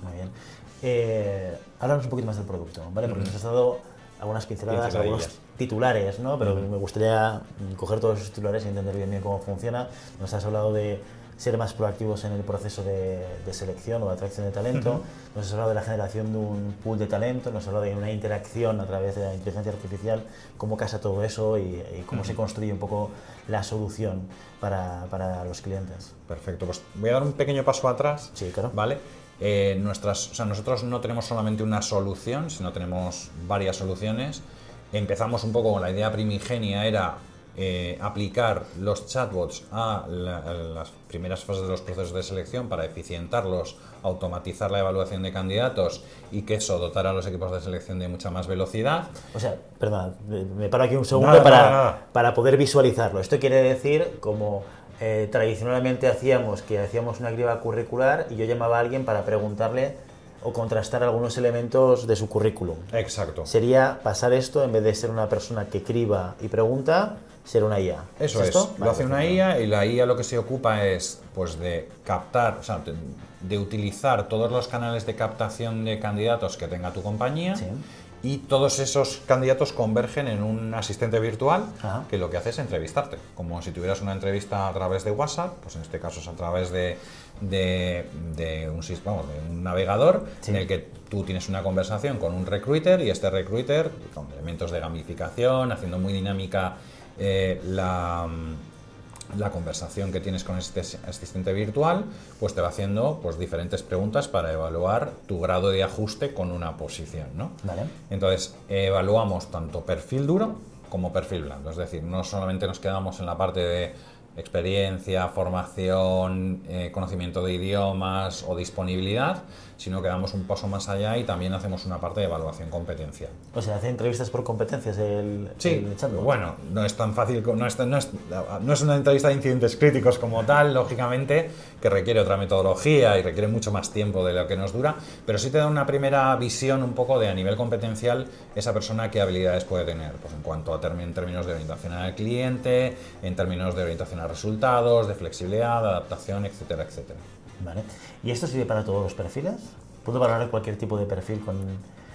Muy bien. Háblanos un poquito más del producto, ¿vale? Porque nos has dado algunas pinceladas, algunos titulares, ¿no? Pero me gustaría coger todos esos titulares y entender bien cómo funciona. Nos has hablado de ser más proactivos en el proceso de selección o de atracción de talento, nos has hablado de la generación de un pool de talento, nos has hablado de una interacción a través de la inteligencia artificial, cómo casa todo eso y cómo se construye un poco la solución para los clientes. Perfecto, pues voy a dar un pequeño paso atrás, sí, claro. ¿vale? Nosotros no tenemos solamente una solución, sino tenemos varias soluciones. Empezamos un poco con la idea primigenia, era aplicar los chatbots a las primeras fases de los procesos de selección para eficientarlos, automatizar la evaluación de candidatos y que eso dotara a los equipos de selección de mucha más velocidad. O sea, perdón, me paro aquí un segundo para poder visualizarlo. Esto quiere decir como tradicionalmente hacíamos una criba curricular y yo llamaba a alguien para preguntarle o contrastar algunos elementos de su currículum. Exacto. Sería pasar esto, en vez de ser una persona que criba y pregunta, ser una IA. Eso es, lo hace una IA y la IA lo que se ocupa es pues de captar, o sea, de utilizar todos los canales de captación de candidatos que tenga tu compañía. Sí. Y todos esos candidatos convergen en un asistente virtual que lo que hace es entrevistarte. Como si tuvieras una entrevista a través de WhatsApp, pues en este caso es a través de un navegador en el que tú tienes una conversación con un recruiter y este recruiter, con elementos de gamificación, haciendo muy dinámica la conversación que tienes con este asistente virtual, pues te va haciendo pues diferentes preguntas para evaluar tu grado de ajuste con una posición, ¿no? Vale. Entonces, evaluamos tanto perfil duro como perfil blando, es decir, no solamente nos quedamos en la parte de experiencia, formación, conocimiento de idiomas o disponibilidad, sino que damos un paso más allá y también hacemos una parte de evaluación competencial. O sea, ¿hace entrevistas por competencias el chatbot? Bueno, no es tan fácil, no es una entrevista de incidentes críticos como tal, lógicamente, que requiere otra metodología y requiere mucho más tiempo de lo que nos dura, pero sí te da una primera visión un poco de a nivel competencial esa persona qué habilidades puede tener, pues en cuanto a en términos de orientación al cliente, en términos de orientación a resultados, de flexibilidad, de adaptación, etcétera, etcétera. Vale. ¿Y esto sirve para todos los perfiles? ¿Puedo valorar cualquier tipo de perfil con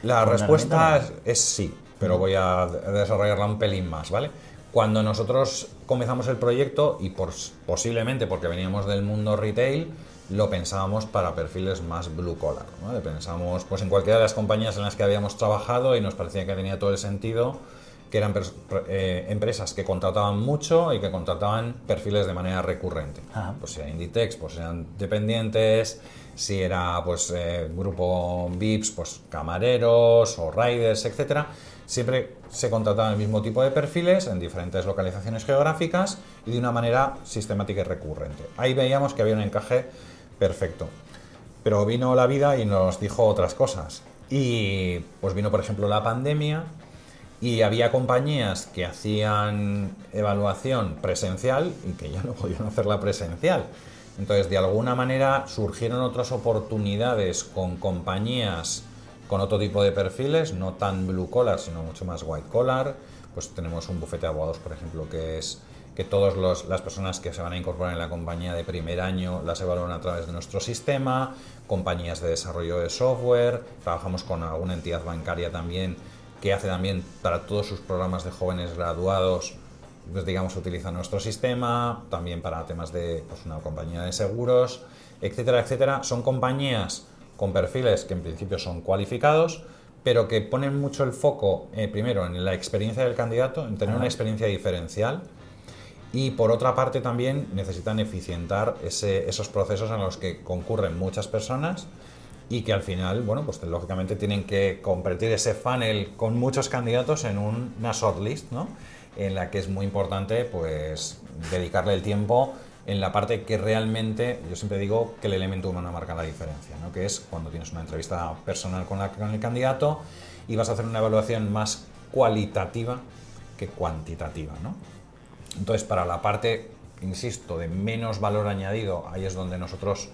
la respuesta es sí, pero voy a desarrollarla un pelín más, ¿vale? Cuando nosotros comenzamos el proyecto, y posiblemente porque veníamos del mundo retail, lo pensábamos para perfiles más blue collar, ¿no? Pensamos pues, en cualquiera de las compañías en las que habíamos trabajado y nos parecía que tenía todo el sentido, que eran empresas que contrataban mucho y que contrataban perfiles de manera recurrente. Pues si era Inditex, pues eran dependientes, si era pues grupo VIPs, pues camareros o riders, etcétera. Siempre se contrataban el mismo tipo de perfiles en diferentes localizaciones geográficas y de una manera sistemática y recurrente. Ahí veíamos que había un encaje perfecto. Pero vino la vida y nos dijo otras cosas. Y pues vino, por ejemplo, la pandemia. Y había compañías que hacían evaluación presencial y que ya no podían hacerla presencial. Entonces, de alguna manera, surgieron otras oportunidades con compañías con otro tipo de perfiles, no tan blue collar, sino mucho más white collar. Pues tenemos un bufete de abogados, por ejemplo, que es que todas las personas que se van a incorporar en la compañía de primer año las evalúan a través de nuestro sistema, compañías de desarrollo de software, trabajamos con alguna entidad bancaria también, que hace también para todos sus programas de jóvenes graduados, pues digamos, utiliza nuestro sistema, también para temas de pues, una compañía de seguros, etcétera, etcétera. Son compañías con perfiles que en principio son cualificados, pero que ponen mucho el foco, primero, en la experiencia del candidato, en tener una experiencia diferencial, Y por otra parte también necesitan eficientar esos procesos en los que concurren muchas personas y que al final, bueno, pues lógicamente tienen que convertir ese funnel con muchos candidatos en una shortlist, ¿no? En la que es muy importante pues dedicarle el tiempo en la parte que realmente, yo siempre digo que el elemento humano marca la diferencia, ¿no? Que es cuando tienes una entrevista personal con el candidato y vas a hacer una evaluación más cualitativa que cuantitativa, ¿no? Entonces, para la parte, insisto, de menos valor añadido, ahí es donde nosotros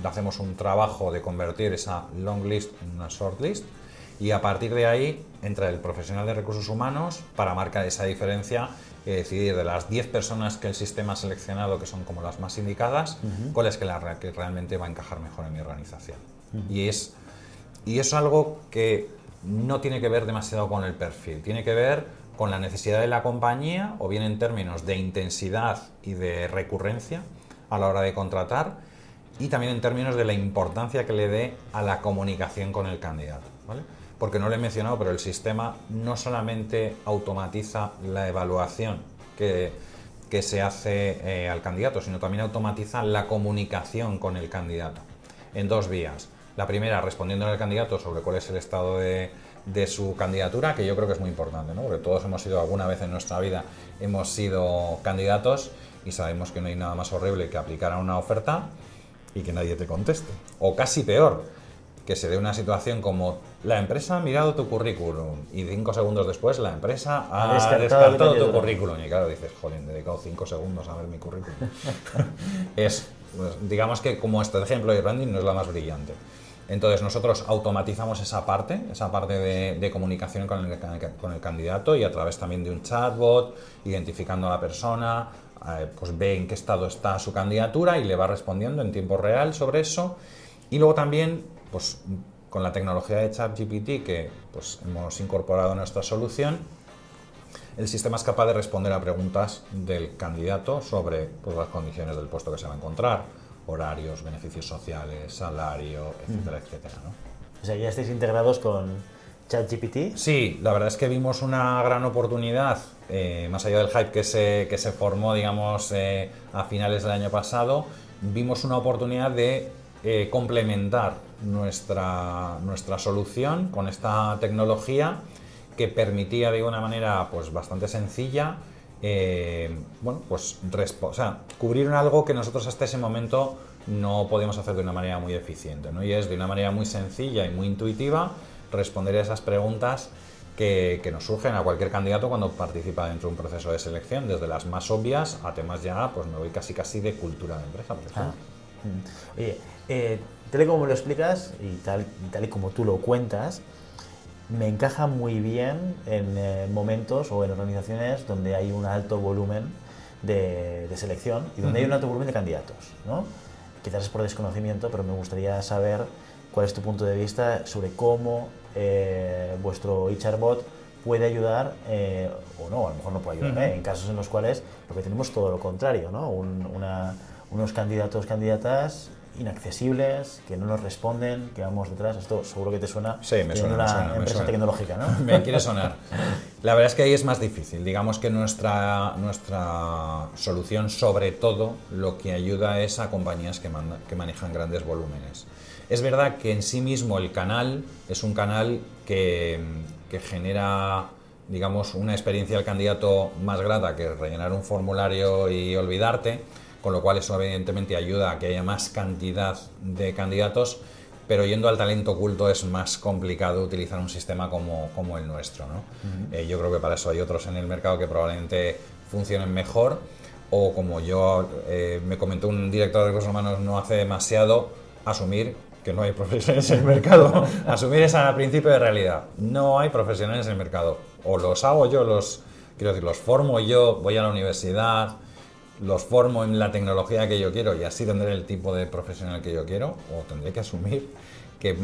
hacemos un trabajo de convertir esa long list en una short list, y a partir de ahí entra el profesional de recursos humanos para marcar esa diferencia y decidir de las 10 personas que el sistema ha seleccionado, que son como las más indicadas, cuál es que realmente va a encajar mejor en mi organización. Y es algo que no tiene que ver demasiado con el perfil, tiene que ver con la necesidad de la compañía, o bien en términos de intensidad y de recurrencia a la hora de contratar, y también en términos de la importancia que le dé a la comunicación con el candidato, ¿vale? Porque no lo he mencionado, pero el sistema no solamente automatiza la evaluación que se hace al candidato, sino también automatiza la comunicación con el candidato en dos vías. La primera, respondiendo al candidato sobre cuál es el estado de su candidatura, que yo creo que es muy importante, ¿no? Porque todos hemos sido alguna vez en nuestra vida, hemos sido candidatos y sabemos que no hay nada más horrible que aplicar a una oferta y que nadie te conteste. O casi peor, que se dé una situación como la empresa ha mirado tu currículum y 5 segundos después la empresa ha descartado tu currículum. Y claro, dices, joder, he dedicado 5 segundos a ver mi currículum. Pues, digamos que como este ejemplo de branding no es la más brillante. Entonces nosotros automatizamos esa parte de comunicación con el candidato, y a través también de un chatbot, identificando a la persona, pues ve en qué estado está su candidatura y le va respondiendo en tiempo real sobre eso. Y luego también, pues con la tecnología de ChatGPT que pues hemos incorporado a nuestra solución, el sistema es capaz de responder a preguntas del candidato sobre pues, las condiciones del puesto que se va a encontrar, horarios, beneficios sociales, salario, etcétera, etcétera, ¿no? O sea, ¿ya estáis integrados con ChatGPT? Sí, la verdad es que vimos una gran oportunidad, más allá del hype que se formó, digamos, a finales del año pasado, vimos una oportunidad de complementar nuestra solución con esta tecnología que permitía de una manera pues bastante sencilla bueno, pues cubrir algo que nosotros hasta ese momento no podíamos hacer de una manera muy eficiente, ¿no? Y es de una manera muy sencilla y muy intuitiva responder a esas preguntas que nos surgen a cualquier candidato cuando participa dentro de un proceso de selección, desde las más obvias a temas ya, pues me voy casi de cultura de empresa, por ejemplo. Oye, tal y como lo explicas y tal y como tú lo cuentas, me encaja muy bien en momentos o en organizaciones donde hay un alto volumen de selección y donde hay un alto volumen de candidatos, ¿no? Quizás es por desconocimiento, pero me gustaría saber cuál es tu punto de vista sobre cómo vuestro HRBot puede ayudar, o no, a lo mejor no puede ayudar, en casos en los cuales lo que tenemos es todo lo contrario, ¿no? Unos candidatas inaccesibles, que no nos responden, que vamos detrás. Esto seguro que te suena. Sí, me suena. Una empresa tecnológica, ¿no? Me quiere sonar. La verdad es que ahí es más difícil. Digamos que nuestra solución, sobre todo, lo que ayuda es a compañías que manejan grandes volúmenes. Es verdad que en sí mismo el canal es un canal que genera, digamos, una experiencia del candidato más grata que rellenar un formulario y olvidarte, con lo cual eso evidentemente ayuda a que haya más cantidad de candidatos, pero yendo al talento oculto es más complicado utilizar un sistema como el nuestro, ¿no? Yo creo que para eso hay otros en el mercado que probablemente funcionen mejor, o como me comentó un director de recursos humanos no hace demasiado, asumir que no hay profesionales en el mercado, asumir ese principio de realidad. No hay profesionales en el mercado, o los hago yo, los formo yo, voy a la universidad, los formo en la tecnología que yo quiero y así tendré el tipo de profesional que yo quiero, o tendré que asumir que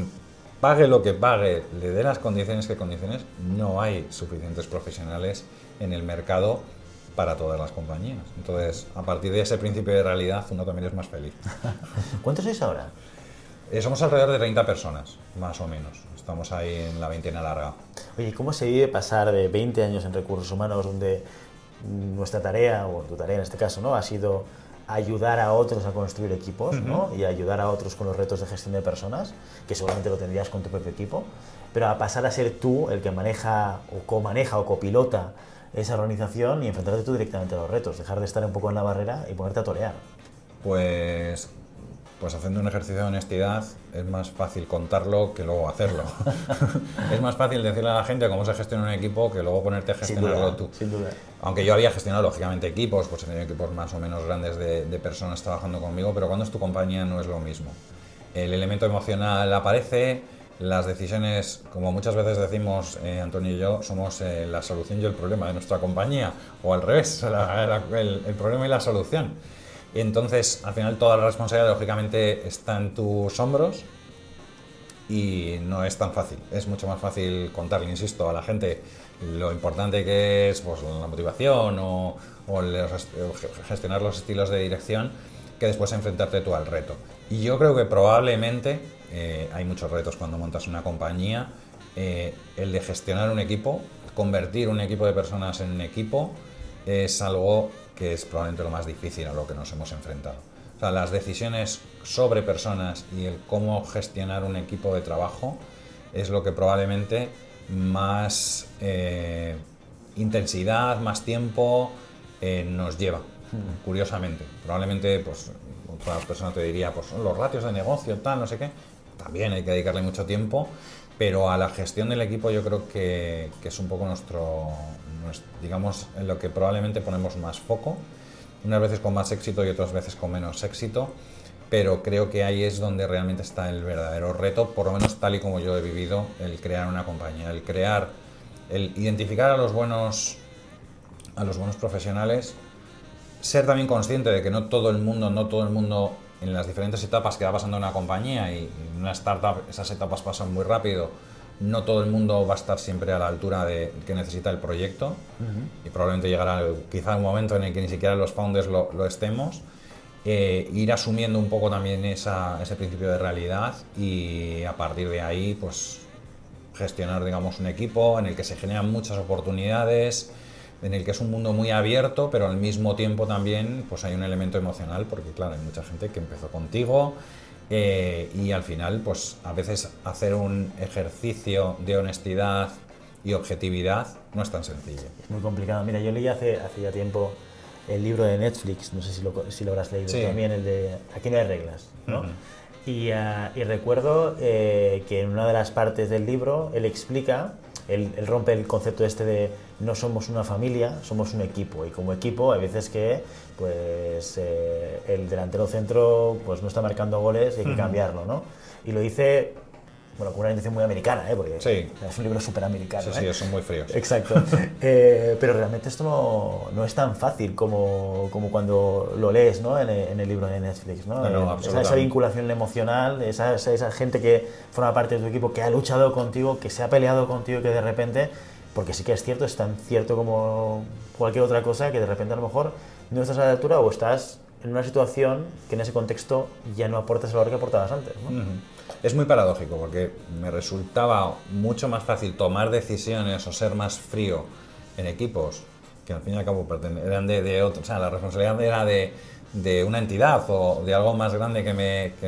pague lo que pague, le dé las condiciones que condiciones, no hay suficientes profesionales en el mercado para todas las compañías. Entonces, a partir de ese principio de realidad, uno también es más feliz. ¿Cuántos sois ahora? Somos alrededor de 30 personas, más o menos. Estamos ahí en la veintena larga. Oye, ¿cómo se vive pasar de 20 años en recursos humanos, donde nuestra tarea, o tu tarea en este caso, ¿no? Ha sido ayudar a otros a construir equipos, ¿no? Y ayudar a otros con los retos de gestión de personas, que seguramente lo tendrías con tu propio equipo, pero a pasar a ser tú el que maneja o co-maneja o copilota esa organización y enfrentarte tú directamente a los retos, dejar de estar un poco en la barrera y ponerte a torear. Pues haciendo un ejercicio de honestidad es más fácil contarlo que luego hacerlo. Es más fácil decirle a la gente cómo se gestiona un equipo que luego ponerte a gestionarlo tú. Sin duda. Aunque yo había gestionado lógicamente equipos, pues he tenido equipos más o menos grandes de personas trabajando conmigo, pero cuando es tu compañía no es lo mismo. El elemento emocional aparece, las decisiones, como muchas veces decimos Antonio y yo, somos la solución y el problema de nuestra compañía, o al revés, el problema y la solución. Y entonces, al final, toda la responsabilidad, lógicamente, está en tus hombros y no es tan fácil. Es mucho más fácil contarle, insisto, a la gente lo importante que es pues, la motivación o gestionar los estilos de dirección que después enfrentarte tú al reto. Y yo creo que probablemente, hay muchos retos cuando montas una compañía, el de gestionar un equipo, convertir un equipo de personas en un equipo, es algo que es probablemente lo más difícil a lo que nos hemos enfrentado. O sea, las decisiones sobre personas y el cómo gestionar un equipo de trabajo es lo que probablemente más intensidad, más tiempo nos lleva, curiosamente. Probablemente, pues, otra persona te diría, pues los ratios de negocio, tal, no sé qué. También hay que dedicarle mucho tiempo, pero a la gestión del equipo yo creo que es un poco digamos, en lo que probablemente ponemos más foco, unas veces con más éxito y otras veces con menos éxito, pero creo que ahí es donde realmente está el verdadero reto, por lo menos tal y como yo he vivido, el crear una compañía, el identificar a los buenos profesionales, ser también consciente de que no todo el mundo en las diferentes etapas que va pasando en una compañía, y en una startup esas etapas pasan muy rápido, no todo el mundo va a estar siempre a la altura de que necesita el proyecto, y probablemente llegará quizá un momento en el que ni siquiera los founders lo estemos. Ir asumiendo un poco también ese principio de realidad y a partir de ahí pues gestionar, digamos, un equipo en el que se generan muchas oportunidades, en el que es un mundo muy abierto, pero al mismo tiempo también pues hay un elemento emocional, porque claro, hay mucha gente que empezó contigo y al final pues a veces hacer un ejercicio de honestidad y objetividad no es tan sencillo. Es muy complicado. Mira, yo leí hace ya tiempo el libro de Netflix, no sé si lo habrás leído, sí, también el de Aquí no hay reglas, ¿no? Uh-huh. Y recuerdo que en una de las partes del libro él explica, él rompe el concepto este de no somos una familia, somos un equipo, y como equipo hay veces que pues, el delantero centro pues, no está marcando goles y hay que cambiarlo, ¿no? Y lo dice, bueno, con una intención muy americana, porque sí, es un libro súper americano. Sí, son muy fríos. Exacto. Pero realmente esto no es tan fácil como cuando lo lees, ¿no? en el libro de Netflix, ¿no? Esa vinculación emocional, esa gente que forma parte de tu equipo, que ha luchado contigo, que se ha peleado contigo, que de repente, porque sí que es cierto, es tan cierto como cualquier otra cosa, que de repente a lo mejor no estás a la altura o estás en una situación que en ese contexto ya no aportas el valor que aportabas antes, ¿no? Uh-huh. Es muy paradójico porque me resultaba mucho más fácil tomar decisiones o ser más frío en equipos que al fin y al cabo eran de otros, o sea, la responsabilidad era de una entidad o de algo más grande que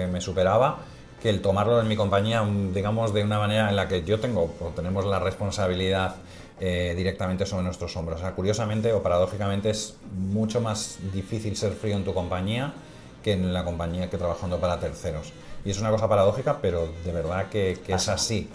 me superaba, que el tomarlo en mi compañía, digamos, de una manera en la que tenemos la responsabilidad directamente sobre nuestros hombros. O sea, curiosamente o paradójicamente es mucho más difícil ser frío en tu compañía que en la compañía que trabajando para terceros. Y es una cosa paradójica, pero de verdad que es así.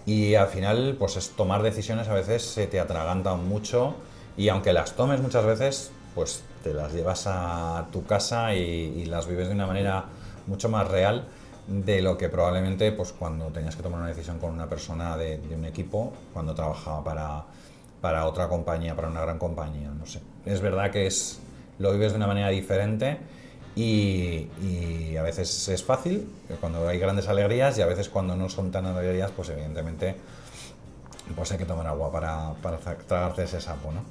Y al final, pues es tomar decisiones a veces se te atragantan mucho y aunque las tomes muchas veces, pues te las llevas a tu casa y las vives de una manera mucho más real de lo que probablemente pues cuando tenías que tomar una decisión con una persona de un equipo, cuando trabajaba para otra compañía, para una gran compañía, no sé. Es verdad que lo vives de una manera diferente. Y a veces es fácil, cuando hay grandes alegrías, y a veces cuando no son tan alegrías, pues evidentemente pues hay que tomar agua para tragarse ese sapo, ¿no?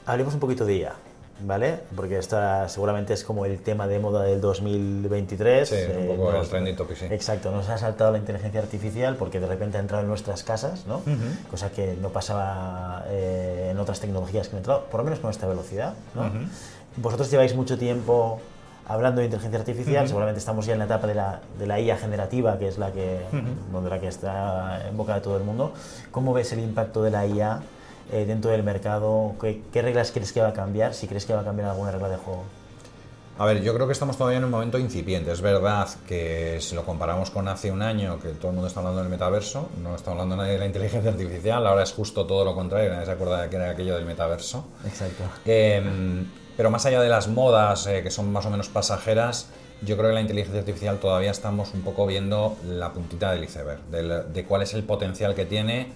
Hablemos un poquito de IA. ¿vale? Porque esta seguramente es como el tema de moda del 2023. Sí, es un poco el trending topic, sí. Exacto, nos ha saltado la inteligencia artificial porque de repente ha entrado en nuestras casas, ¿no? Cosa que no pasaba en otras tecnologías que han entrado, por lo menos con esta velocidad, ¿no? Vosotros lleváis mucho tiempo hablando de inteligencia artificial, seguramente estamos ya en la etapa de la IA generativa, que es la que, la que está en boca de todo el mundo. ¿Cómo ves el impacto de la IA dentro del mercado? ¿Qué reglas crees que va a cambiar? Si crees que va a cambiar alguna regla de juego. A ver, yo creo que estamos todavía en un momento incipiente. Es verdad que si lo comparamos con hace un año, que todo el mundo está hablando del metaverso, no está hablando nadie de la inteligencia artificial, ahora es justo todo lo contrario, nadie se acuerda de que era aquello del metaverso. Exacto. Pero más allá de las modas, que son más o menos pasajeras, yo creo que la inteligencia artificial todavía estamos un poco viendo la puntita del iceberg, de cuál es el potencial que tiene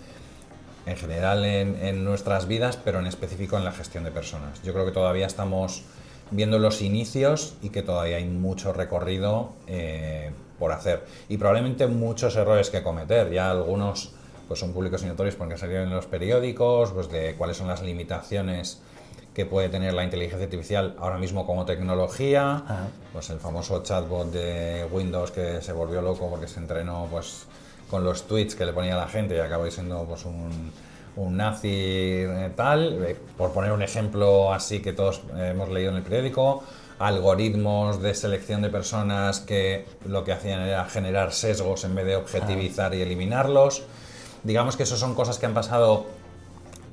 en general en nuestras vidas, pero en específico en la gestión de personas. Yo creo que todavía estamos viendo los inicios y que todavía hay mucho recorrido por hacer. Y probablemente muchos errores que cometer. Ya algunos pues son públicos y notorios porque salieron en los periódicos, pues de cuáles son las limitaciones que puede tener la inteligencia artificial ahora mismo como tecnología. Pues el famoso chatbot de Windows que se volvió loco porque se entrenó pues con los tweets que le ponía la gente y acabó siendo pues un nazi tal, por poner un ejemplo así que todos hemos leído en el periódico. Algoritmos de selección de personas que lo que hacían era generar sesgos en vez de objetivizar y eliminarlos. Digamos que eso son cosas que han pasado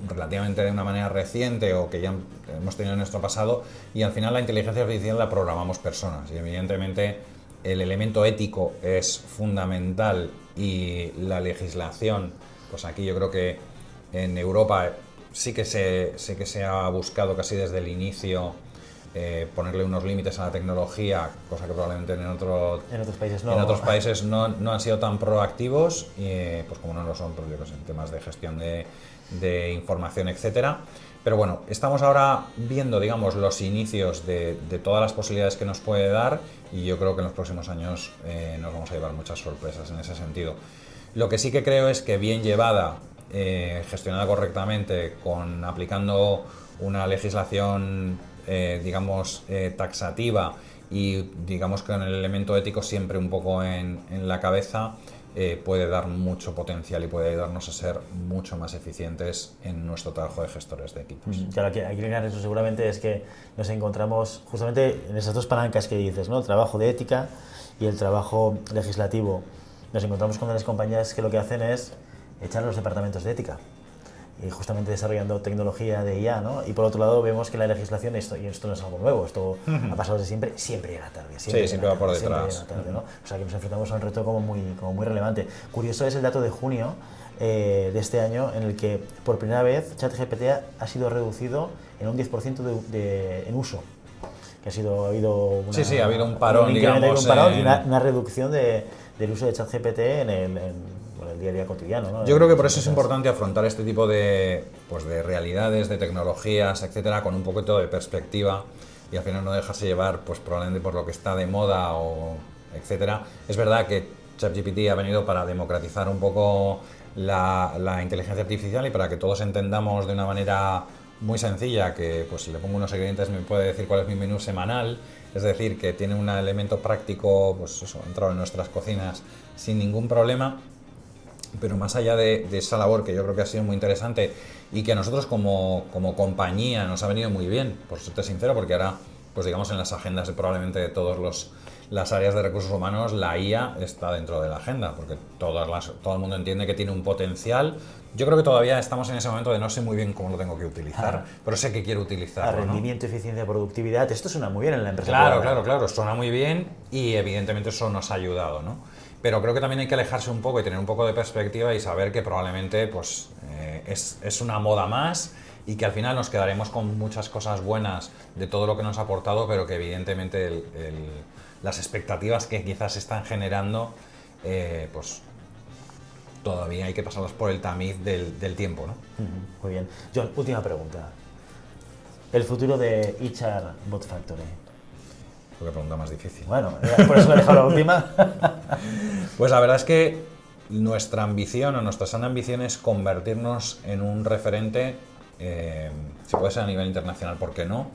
relativamente de una manera reciente o que ya hemos tenido en nuestro pasado, y al final la inteligencia artificial la programamos personas y evidentemente el elemento ético es fundamental y la legislación, pues aquí yo creo que en Europa sí que se ha buscado casi desde el inicio ponerle unos límites a la tecnología, cosa que probablemente en otros países no han sido tan proactivos, pues como no lo son, pues yo que sé, en temas de gestión de información, etcétera. Pero bueno, estamos ahora viendo, digamos, los inicios de todas las posibilidades que nos puede dar, y yo creo que en los próximos años nos vamos a llevar muchas sorpresas en ese sentido. Lo que sí que creo es que bien llevada, gestionada correctamente, aplicando una legislación digamos taxativa y digamos con el elemento ético siempre un poco en la cabeza, puede dar mucho potencial y puede ayudarnos a ser mucho más eficientes en nuestro trabajo de gestores de equipos. Claro, aquí en eso seguramente es que nos encontramos justamente en esas dos palancas que dices, ¿no? El trabajo de ética y el trabajo legislativo. Nos encontramos con las compañías que lo que hacen es echar a los departamentos de ética y justamente desarrollando tecnología de IA, ¿no? Y por otro lado vemos que la legislación, y esto no es algo nuevo, esto ha pasado desde siempre llega tarde. Siempre va por detrás. Tarde, ¿no? O sea que nos enfrentamos a un reto como muy relevante. Curioso es el dato de junio de este año, en el que por primera vez ChatGPT ha sido reducido en un 10% en uso. Que ha habido ha habido un parón, digamos. Y una reducción del uso de ChatGPT en el día a día cotidiano, ¿no? Yo creo que por eso es importante afrontar este tipo de realidades, de tecnologías, etcétera, con un poquito de perspectiva y al final no dejarse llevar pues probablemente por lo que está de moda o etcétera. Es verdad que ChatGPT ha venido para democratizar un poco la inteligencia artificial y para que todos entendamos de una manera muy sencilla que pues si le pongo unos ingredientes me puede decir cuál es mi menú semanal, es decir, que tiene un elemento práctico, pues eso, entrado en nuestras cocinas sin ningún problema. Pero más allá de esa labor que yo creo que ha sido muy interesante y que a nosotros como compañía nos ha venido muy bien, por serte sincero, porque ahora, pues digamos en las agendas de probablemente de todas las áreas de recursos humanos, la IA está dentro de la agenda, porque todo el mundo entiende que tiene un potencial. Yo creo que todavía estamos en ese momento de no sé muy bien cómo lo tengo que utilizar, pero sé que quiero utilizarlo. Rendimiento, ¿no? Eficiencia, productividad, esto suena muy bien en la empresa. Claro, suena muy bien y evidentemente eso nos ha ayudado, ¿no? Pero creo que también hay que alejarse un poco y tener un poco de perspectiva y saber que probablemente pues, es una moda más y que al final nos quedaremos con muchas cosas buenas de todo lo que nos ha aportado, pero que evidentemente las expectativas que quizás se están generando, pues todavía hay que pasarlas por el tamiz del tiempo, ¿no? Muy bien. John, última pregunta. El futuro de HR Bot Factory. Qué pregunta más difícil. Bueno, por eso le he dejado la última. Pues la verdad es que nuestra ambición o nuestra sana ambición es convertirnos en un referente, si puede ser a nivel internacional, ¿por qué no?,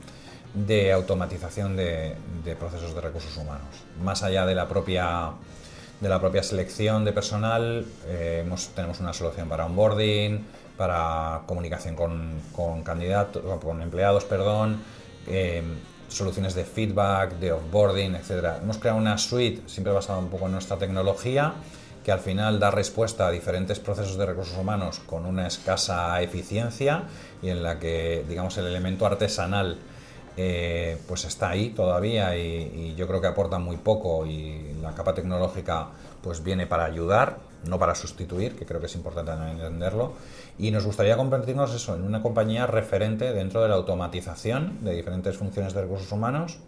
de automatización de procesos de recursos humanos. Más allá de la propia selección de personal, tenemos una solución para onboarding, para comunicación con candidatos, con empleados, perdón, soluciones de feedback, de offboarding, etc. Hemos creado una suite siempre basada un poco en nuestra tecnología, que al final da respuesta a diferentes procesos de recursos humanos con una escasa eficiencia y en la que, digamos, el elemento artesanal pues está ahí todavía y yo creo que aporta muy poco, y la capa tecnológica pues viene para ayudar, no para sustituir, que creo que es importante entenderlo, y nos gustaría convertirnos eso en una compañía referente dentro de la automatización de diferentes funciones de recursos humanos,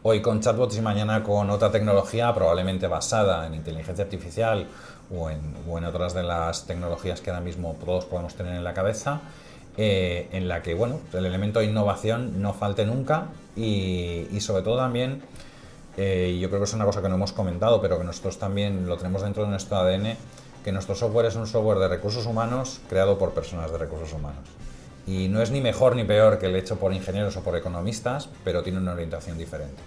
hoy con chatbots y mañana con otra tecnología probablemente basada en inteligencia artificial o en otras de las tecnologías que ahora mismo todos podemos tener en la cabeza, en la que bueno, el elemento de innovación no falte nunca y sobre todo también, yo creo que es una cosa que no hemos comentado, pero que nosotros también lo tenemos dentro de nuestro ADN, que nuestro software es un software de recursos humanos creado por personas de recursos humanos. Y no es ni mejor ni peor que el hecho por ingenieros o por economistas, pero tiene una orientación diferente.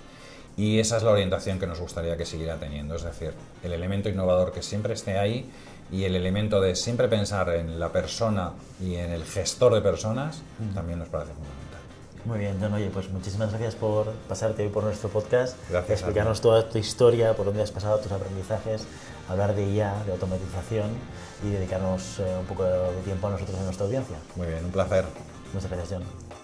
Y esa es la orientación que nos gustaría que siguiera teniendo, es decir, el elemento innovador que siempre esté ahí y el elemento de siempre pensar en la persona y en el gestor de personas también nos parece fundamental. Muy bien, John, oye, pues muchísimas gracias por pasarte hoy por nuestro podcast, Gracias explicarnos toda tu historia, por dónde has pasado, tus aprendizajes, hablar de IA, de automatización y dedicarnos un poco de tiempo a nosotros y a nuestra audiencia. Muy bien, un placer. Muchas gracias, John.